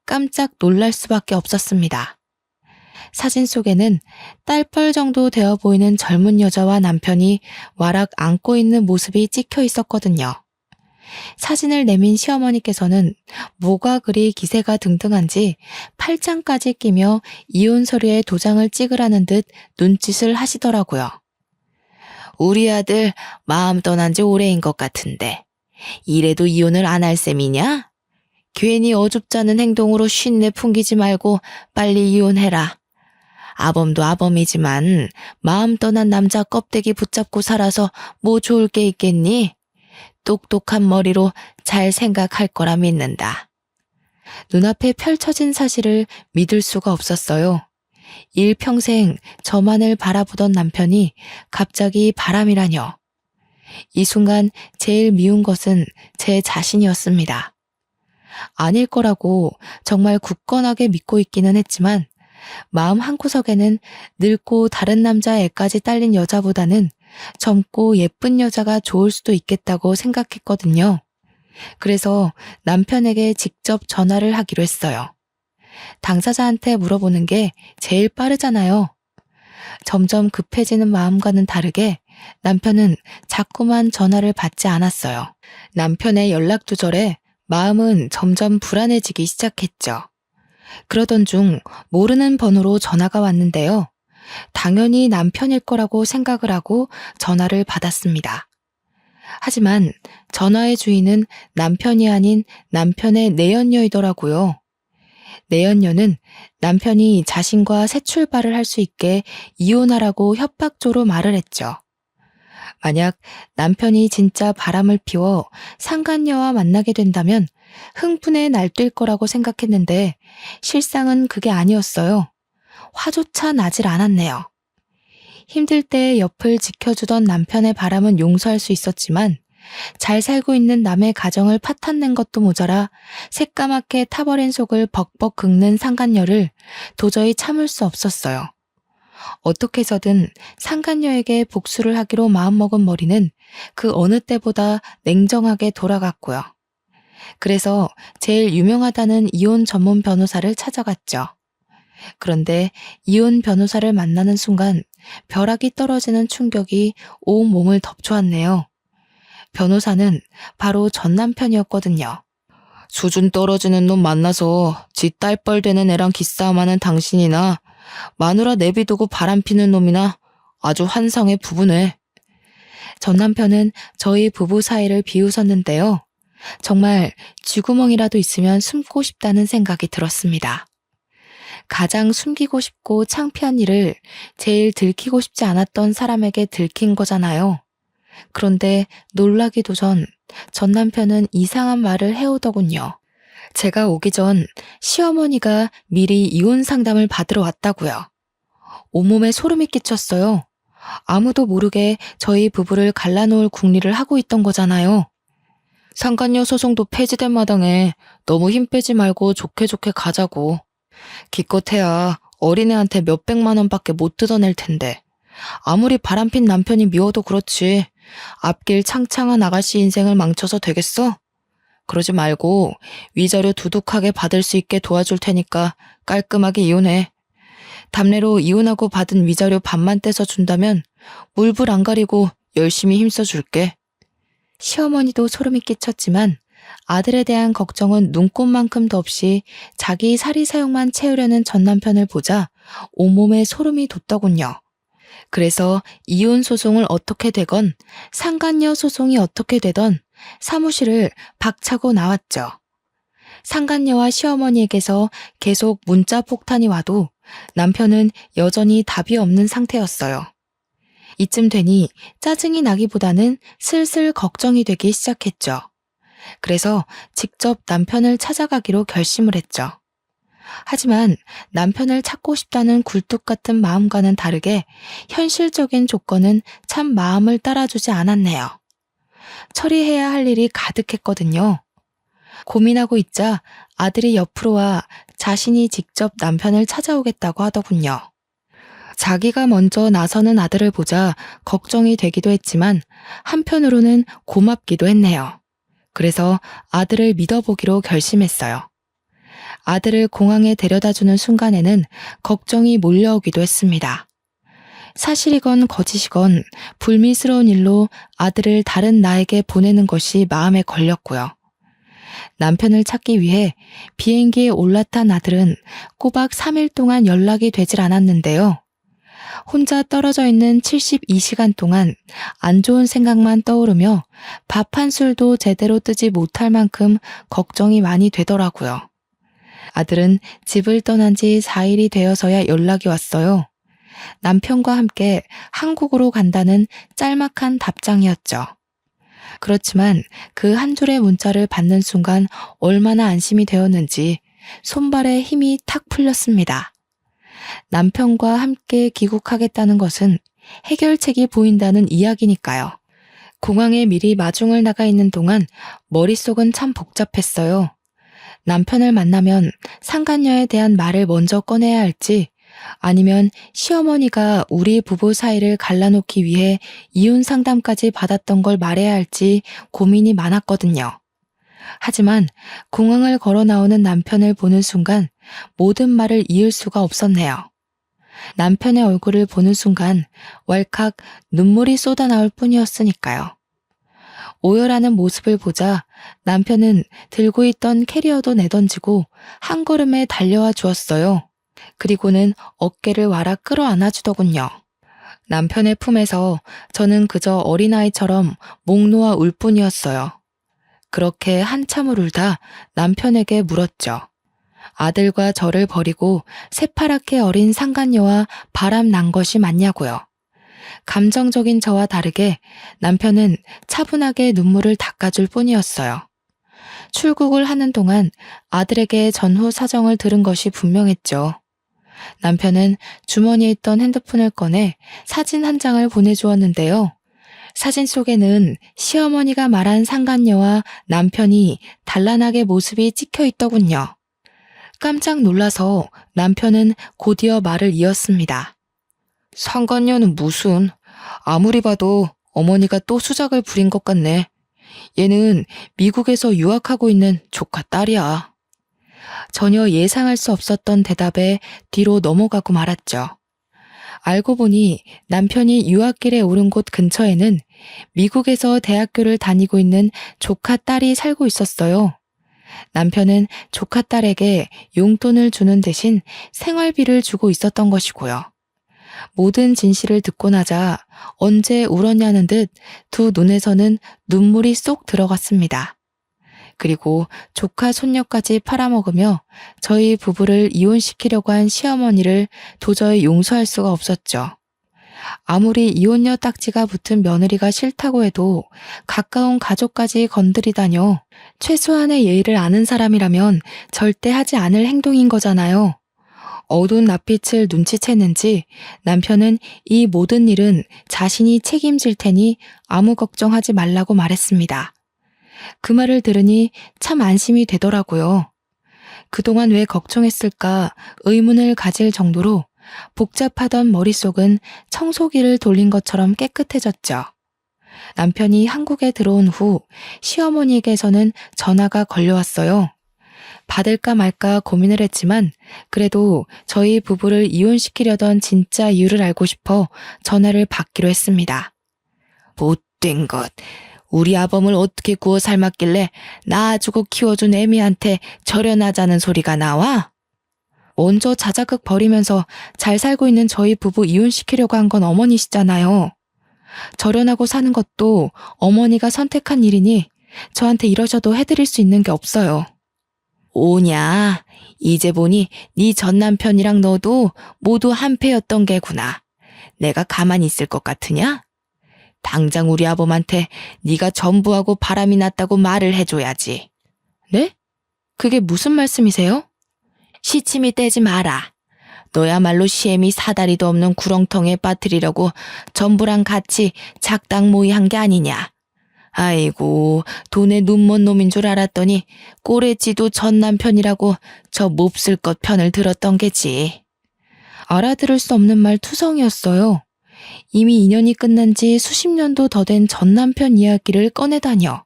깜짝 놀랄 수밖에 없었습니다. 사진 속에는 딸뻘 정도 되어 보이는 젊은 여자와 남편이 와락 안고 있는 모습이 찍혀 있었거든요. 사진을 내민 시어머니께서는 뭐가 그리 기세가 등등한지 팔짱까지 끼며 이혼 서류에 도장을 찍으라는 듯 눈짓을 하시더라고요. 우리 아들 마음 떠난 지 오래인 것 같은데 이래도 이혼을 안 할 셈이냐? 괜히 어줍잖은 행동으로 쉰내 풍기지 말고 빨리 이혼해라. 아범도 아범이지만 마음 떠난 남자 껍데기 붙잡고 살아서 뭐 좋을 게 있겠니? 똑똑한 머리로 잘 생각할 거라 믿는다. 눈앞에 펼쳐진 사실을 믿을 수가 없었어요. 일평생 저만을 바라보던 남편이 갑자기 바람이라뇨. 이 순간 제일 미운 것은 제 자신이었습니다. 아닐 거라고 정말 굳건하게 믿고 있기는 했지만 마음 한구석에는 늙고 다른 남자 애까지 딸린 여자보다는 젊고 예쁜 여자가 좋을 수도 있겠다고 생각했거든요. 그래서 남편에게 직접 전화를 하기로 했어요. 당사자한테 물어보는 게 제일 빠르잖아요. 점점 급해지는 마음과는 다르게 남편은 자꾸만 전화를 받지 않았어요. 남편의 연락 두절에 마음은 점점 불안해지기 시작했죠. 그러던 중 모르는 번호로 전화가 왔는데요. 당연히 남편일 거라고 생각을 하고 전화를 받았습니다. 하지만 전화의 주인은 남편이 아닌 남편의 내연녀이더라고요. 내연녀는 남편이 자신과 새 출발을 할 수 있게 이혼하라고 협박조로 말을 했죠. 만약 남편이 진짜 바람을 피워 상간녀와 만나게 된다면 흥분에 날뛸 거라고 생각했는데 실상은 그게 아니었어요. 화조차 나질 않았네요. 힘들 때 옆을 지켜주던 남편의 바람은 용서할 수 있었지만 잘 살고 있는 남의 가정을 파탄낸 것도 모자라 새까맣게 타버린 속을 벅벅 긁는 상간녀를 도저히 참을 수 없었어요. 어떻게 해서든 상간녀에게 복수를 하기로 마음먹은 머리는 그 어느 때보다 냉정하게 돌아갔고요. 그래서 제일 유명하다는 이혼 전문 변호사를 찾아갔죠. 그런데 이혼 변호사를 만나는 순간 벼락이 떨어지는 충격이 온 몸을 덮쳐왔네요. 변호사는 바로 전 남편이었거든요. 수준 떨어지는 놈 만나서 지 딸뻘 되는 애랑 기싸움하는 당신이나 마누라 내비두고 바람피는 놈이나 아주 환상의 부부네. 전 남편은 저희 부부 사이를 비웃었는데요. 정말 쥐구멍이라도 있으면 숨고 싶다는 생각이 들었습니다. 가장 숨기고 싶고 창피한 일을 제일 들키고 싶지 않았던 사람에게 들킨 거잖아요. 그런데 놀라기도 전 남편은 이상한 말을 해오더군요. 제가 오기 전 시어머니가 미리 이혼 상담을 받으러 왔다고요. 온몸에 소름이 끼쳤어요. 아무도 모르게 저희 부부를 갈라놓을 궁리를 하고 있던 거잖아요. 상간녀 소송도 폐지된 마당에 너무 힘 빼지 말고 좋게 좋게 가자고. 기껏해야 어린애한테 몇백만 원밖에 못 뜯어낼 텐데. 아무리 바람핀 남편이 미워도 그렇지. 앞길 창창한 아가씨 인생을 망쳐서 되겠어? 그러지 말고 위자료 두둑하게 받을 수 있게 도와줄 테니까 깔끔하게 이혼해. 담례로 이혼하고 받은 위자료 반만 떼서 준다면 물불 안 가리고 열심히 힘써줄게. 시어머니도 소름이 끼쳤지만 아들에 대한 걱정은 눈꼽만큼도 없이 자기 사리사욕만 채우려는 전 남편을 보자 온몸에 소름이 돋더군요. 그래서 이혼 소송을 어떻게 되건 상간녀 소송이 어떻게 되던 사무실을 박차고 나왔죠. 상간녀와 시어머니에게서 계속 문자 폭탄이 와도 남편은 여전히 답이 없는 상태였어요. 이쯤 되니 짜증이 나기보다는 슬슬 걱정이 되기 시작했죠. 그래서 직접 남편을 찾아가기로 결심을 했죠. 하지만 남편을 찾고 싶다는 굴뚝 같은 마음과는 다르게 현실적인 조건은 참 마음을 따라주지 않았네요. 처리해야 할 일이 가득했거든요. 고민하고 있자 아들이 옆으로 와 자신이 직접 남편을 찾아오겠다고 하더군요. 자기가 먼저 나서는 아들을 보자 걱정이 되기도 했지만 한편으로는 고맙기도 했네요. 그래서 아들을 믿어보기로 결심했어요. 아들을 공항에 데려다주는 순간에는 걱정이 몰려오기도 했습니다. 사실이건 거짓이건 불미스러운 일로 아들을 다른 나에게 보내는 것이 마음에 걸렸고요. 남편을 찾기 위해 비행기에 올라탄 아들은 꼬박 3일 동안 연락이 되질 않았는데요. 혼자 떨어져 있는 72시간 동안 안 좋은 생각만 떠오르며 밥 한 술도 제대로 뜨지 못할 만큼 걱정이 많이 되더라고요. 아들은 집을 떠난 지 4일이 되어서야 연락이 왔어요. 남편과 함께 한국으로 간다는 짤막한 답장이었죠. 그렇지만 그 한 줄의 문자를 받는 순간 얼마나 안심이 되었는지 손발에 힘이 탁 풀렸습니다. 남편과 함께 귀국하겠다는 것은 해결책이 보인다는 이야기니까요. 공항에 미리 마중을 나가 있는 동안 머릿속은 참 복잡했어요. 남편을 만나면 상간녀에 대한 말을 먼저 꺼내야 할지 아니면 시어머니가 우리 부부 사이를 갈라놓기 위해 이혼 상담까지 받았던 걸 말해야 할지 고민이 많았거든요. 하지만 공항을 걸어 나오는 남편을 보는 순간 모든 말을 이을 수가 없었네요. 남편의 얼굴을 보는 순간 왈칵 눈물이 쏟아나올 뿐이었으니까요. 오열하는 모습을 보자 남편은 들고 있던 캐리어도 내던지고 한 걸음에 달려와 주었어요. 그리고는 어깨를 와라 끌어안아 주더군요. 남편의 품에서 저는 그저 어린아이처럼 목 놓아 울 뿐이었어요. 그렇게 한참을 울다 남편에게 물었죠. 아들과 저를 버리고 새파랗게 어린 상간녀와 바람 난 것이 맞냐고요. 감정적인 저와 다르게 남편은 차분하게 눈물을 닦아줄 뿐이었어요. 출국을 하는 동안 아들에게 전후 사정을 들은 것이 분명했죠. 남편은 주머니에 있던 핸드폰을 꺼내 사진 한 장을 보내주었는데요. 사진 속에는 시어머니가 말한 상간녀와 남편이 단란하게 모습이 찍혀 있더군요. 깜짝 놀라서 남편은 곧이어 말을 이었습니다. 상간녀는 무슨, 아무리 봐도 어머니가 또 수작을 부린 것 같네. 얘는 미국에서 유학하고 있는 조카 딸이야. 전혀 예상할 수 없었던 대답에 뒤로 넘어가고 말았죠. 알고 보니 남편이 유학길에 오른 곳 근처에는 미국에서 대학교를 다니고 있는 조카 딸이 살고 있었어요. 남편은 조카 딸에게 용돈을 주는 대신 생활비를 주고 있었던 것이고요. 모든 진실을 듣고 나자 언제 울었냐는 듯 두 눈에서는 눈물이 쏙 들어갔습니다. 그리고 조카 손녀까지 팔아먹으며 저희 부부를 이혼시키려고 한 시어머니를 도저히 용서할 수가 없었죠. 아무리 이혼녀 딱지가 붙은 며느리가 싫다고 해도 가까운 가족까지 건드리다뇨. 최소한의 예의를 아는 사람이라면 절대 하지 않을 행동인 거잖아요. 어두운 낯빛을 눈치챘는지 남편은 이 모든 일은 자신이 책임질 테니 아무 걱정하지 말라고 말했습니다. 그 말을 들으니 참 안심이 되더라고요. 그동안 왜 걱정했을까 의문을 가질 정도로 복잡하던 머릿속은 청소기를 돌린 것처럼 깨끗해졌죠. 남편이 한국에 들어온 후 시어머니에게서는 전화가 걸려왔어요. 받을까 말까 고민을 했지만 그래도 저희 부부를 이혼시키려던 진짜 이유를 알고 싶어 전화를 받기로 했습니다. 못된 것. 우리 아범을 어떻게 구워 삶았길래 낳아주고 키워준 애미한테 절연하자는 소리가 나와? 먼저 자작극 벌이면서 잘 살고 있는 저희 부부 이혼시키려고 한 건 어머니시잖아요. 절연하고 사는 것도 어머니가 선택한 일이니 저한테 이러셔도 해드릴 수 있는 게 없어요. 오냐, 이제 보니 네 전남편이랑 너도 모두 한패였던 게구나. 내가 가만히 있을 것 같으냐? 당장 우리 아범한테 네가 전부하고 바람이 났다고 말을 해줘야지. 네? 그게 무슨 말씀이세요? 시침이 떼지 마라. 너야말로 시애미 사다리도 없는 구렁텅이에 빠뜨리려고 전부랑 같이 작당 모의한 게 아니냐. 아이고, 돈에 눈먼 놈인 줄 알았더니 꼬레지도 전 남편이라고 저 몹쓸 것 편을 들었던 게지. 알아들을 수 없는 말 투성이었어요. 이미 인연이 끝난 지 수십 년도 더 된 전 남편 이야기를 꺼내다녀.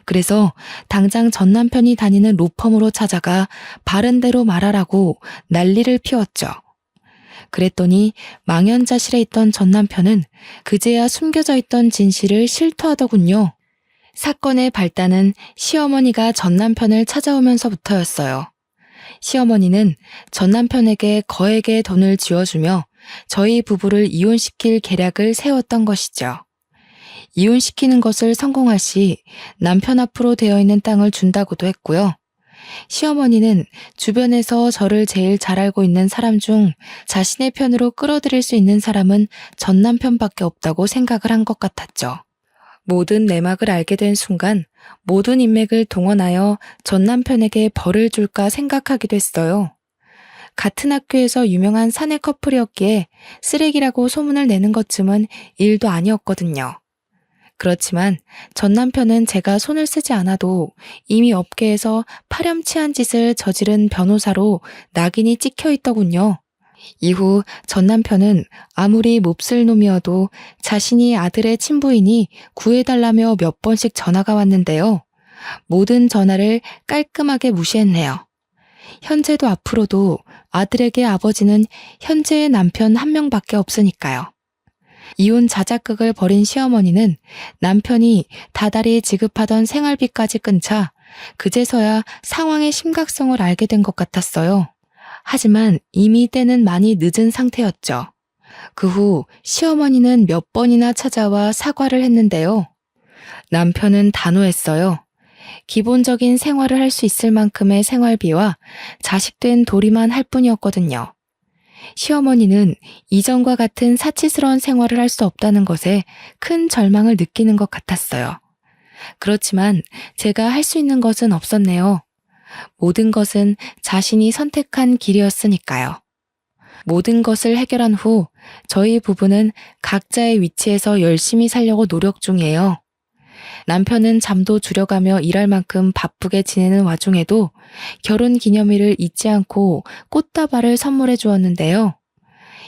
그래서 당장 전 남편이 다니는 로펌으로 찾아가 바른 대로 말하라고 난리를 피웠죠. 그랬더니 망연자실에 있던 전 남편은 그제야 숨겨져 있던 진실을 실토하더군요. 사건의 발단은 시어머니가 전 남편을 찾아오면서부터였어요. 시어머니는 전 남편에게 거액의 돈을 쥐어주며 저희 부부를 이혼시킬 계략을 세웠던 것이죠. 이혼시키는 것을 성공할 시 남편 앞으로 되어 있는 땅을 준다고도 했고요. 시어머니는 주변에서 저를 제일 잘 알고 있는 사람 중 자신의 편으로 끌어들일 수 있는 사람은 전 남편밖에 없다고 생각을 한 것 같았죠. 모든 내막을 알게 된 순간 모든 인맥을 동원하여 전 남편에게 벌을 줄까 생각하기도 했어요. 같은 학교에서 유명한 사내 커플이었기에 쓰레기라고 소문을 내는 것쯤은 일도 아니었거든요. 그렇지만 전 남편은 제가 손을 쓰지 않아도 이미 업계에서 파렴치한 짓을 저지른 변호사로 낙인이 찍혀 있더군요. 이후 전 남편은 아무리 몹쓸 놈이어도 자신이 아들의 친부이니 구해달라며 몇 번씩 전화가 왔는데요. 모든 전화를 깔끔하게 무시했네요. 현재도 앞으로도 아들에게 아버지는 현재의 남편 한 명밖에 없으니까요. 이혼 자작극을 벌인 시어머니는 남편이 다달이 지급하던 생활비까지 끊자 그제서야 상황의 심각성을 알게 된 것 같았어요. 하지만 이미 때는 많이 늦은 상태였죠. 그 후 시어머니는 몇 번이나 찾아와 사과를 했는데요. 남편은 단호했어요. 기본적인 생활을 할 수 있을 만큼의 생활비와 자식된 도리만 할 뿐이었거든요. 시어머니는 이전과 같은 사치스러운 생활을 할 수 없다는 것에 큰 절망을 느끼는 것 같았어요. 그렇지만 제가 할 수 있는 것은 없었네요. 모든 것은 자신이 선택한 길이었으니까요. 모든 것을 해결한 후 저희 부부는 각자의 위치에서 열심히 살려고 노력 중이에요. 남편은 잠도 줄여가며 일할 만큼 바쁘게 지내는 와중에도 결혼 기념일을 잊지 않고 꽃다발을 선물해 주었는데요.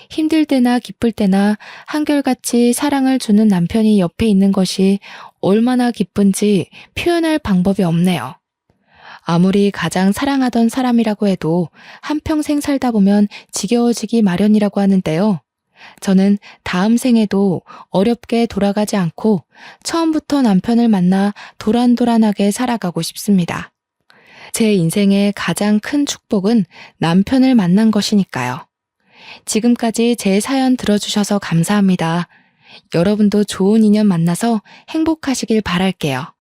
힘들 때나 기쁠 때나 한결같이 사랑을 주는 남편이 옆에 있는 것이 얼마나 기쁜지 표현할 방법이 없네요. 아무리 가장 사랑하던 사람이라고 해도 한평생 살다 보면 지겨워지기 마련이라고 하는데요. 저는 다음 생에도 어렵게 돌아가지 않고 처음부터 남편을 만나 도란도란하게 살아가고 싶습니다. 제 인생의 가장 큰 축복은 남편을 만난 것이니까요. 지금까지 제 사연 들어주셔서 감사합니다. 여러분도 좋은 인연 만나서 행복하시길 바랄게요.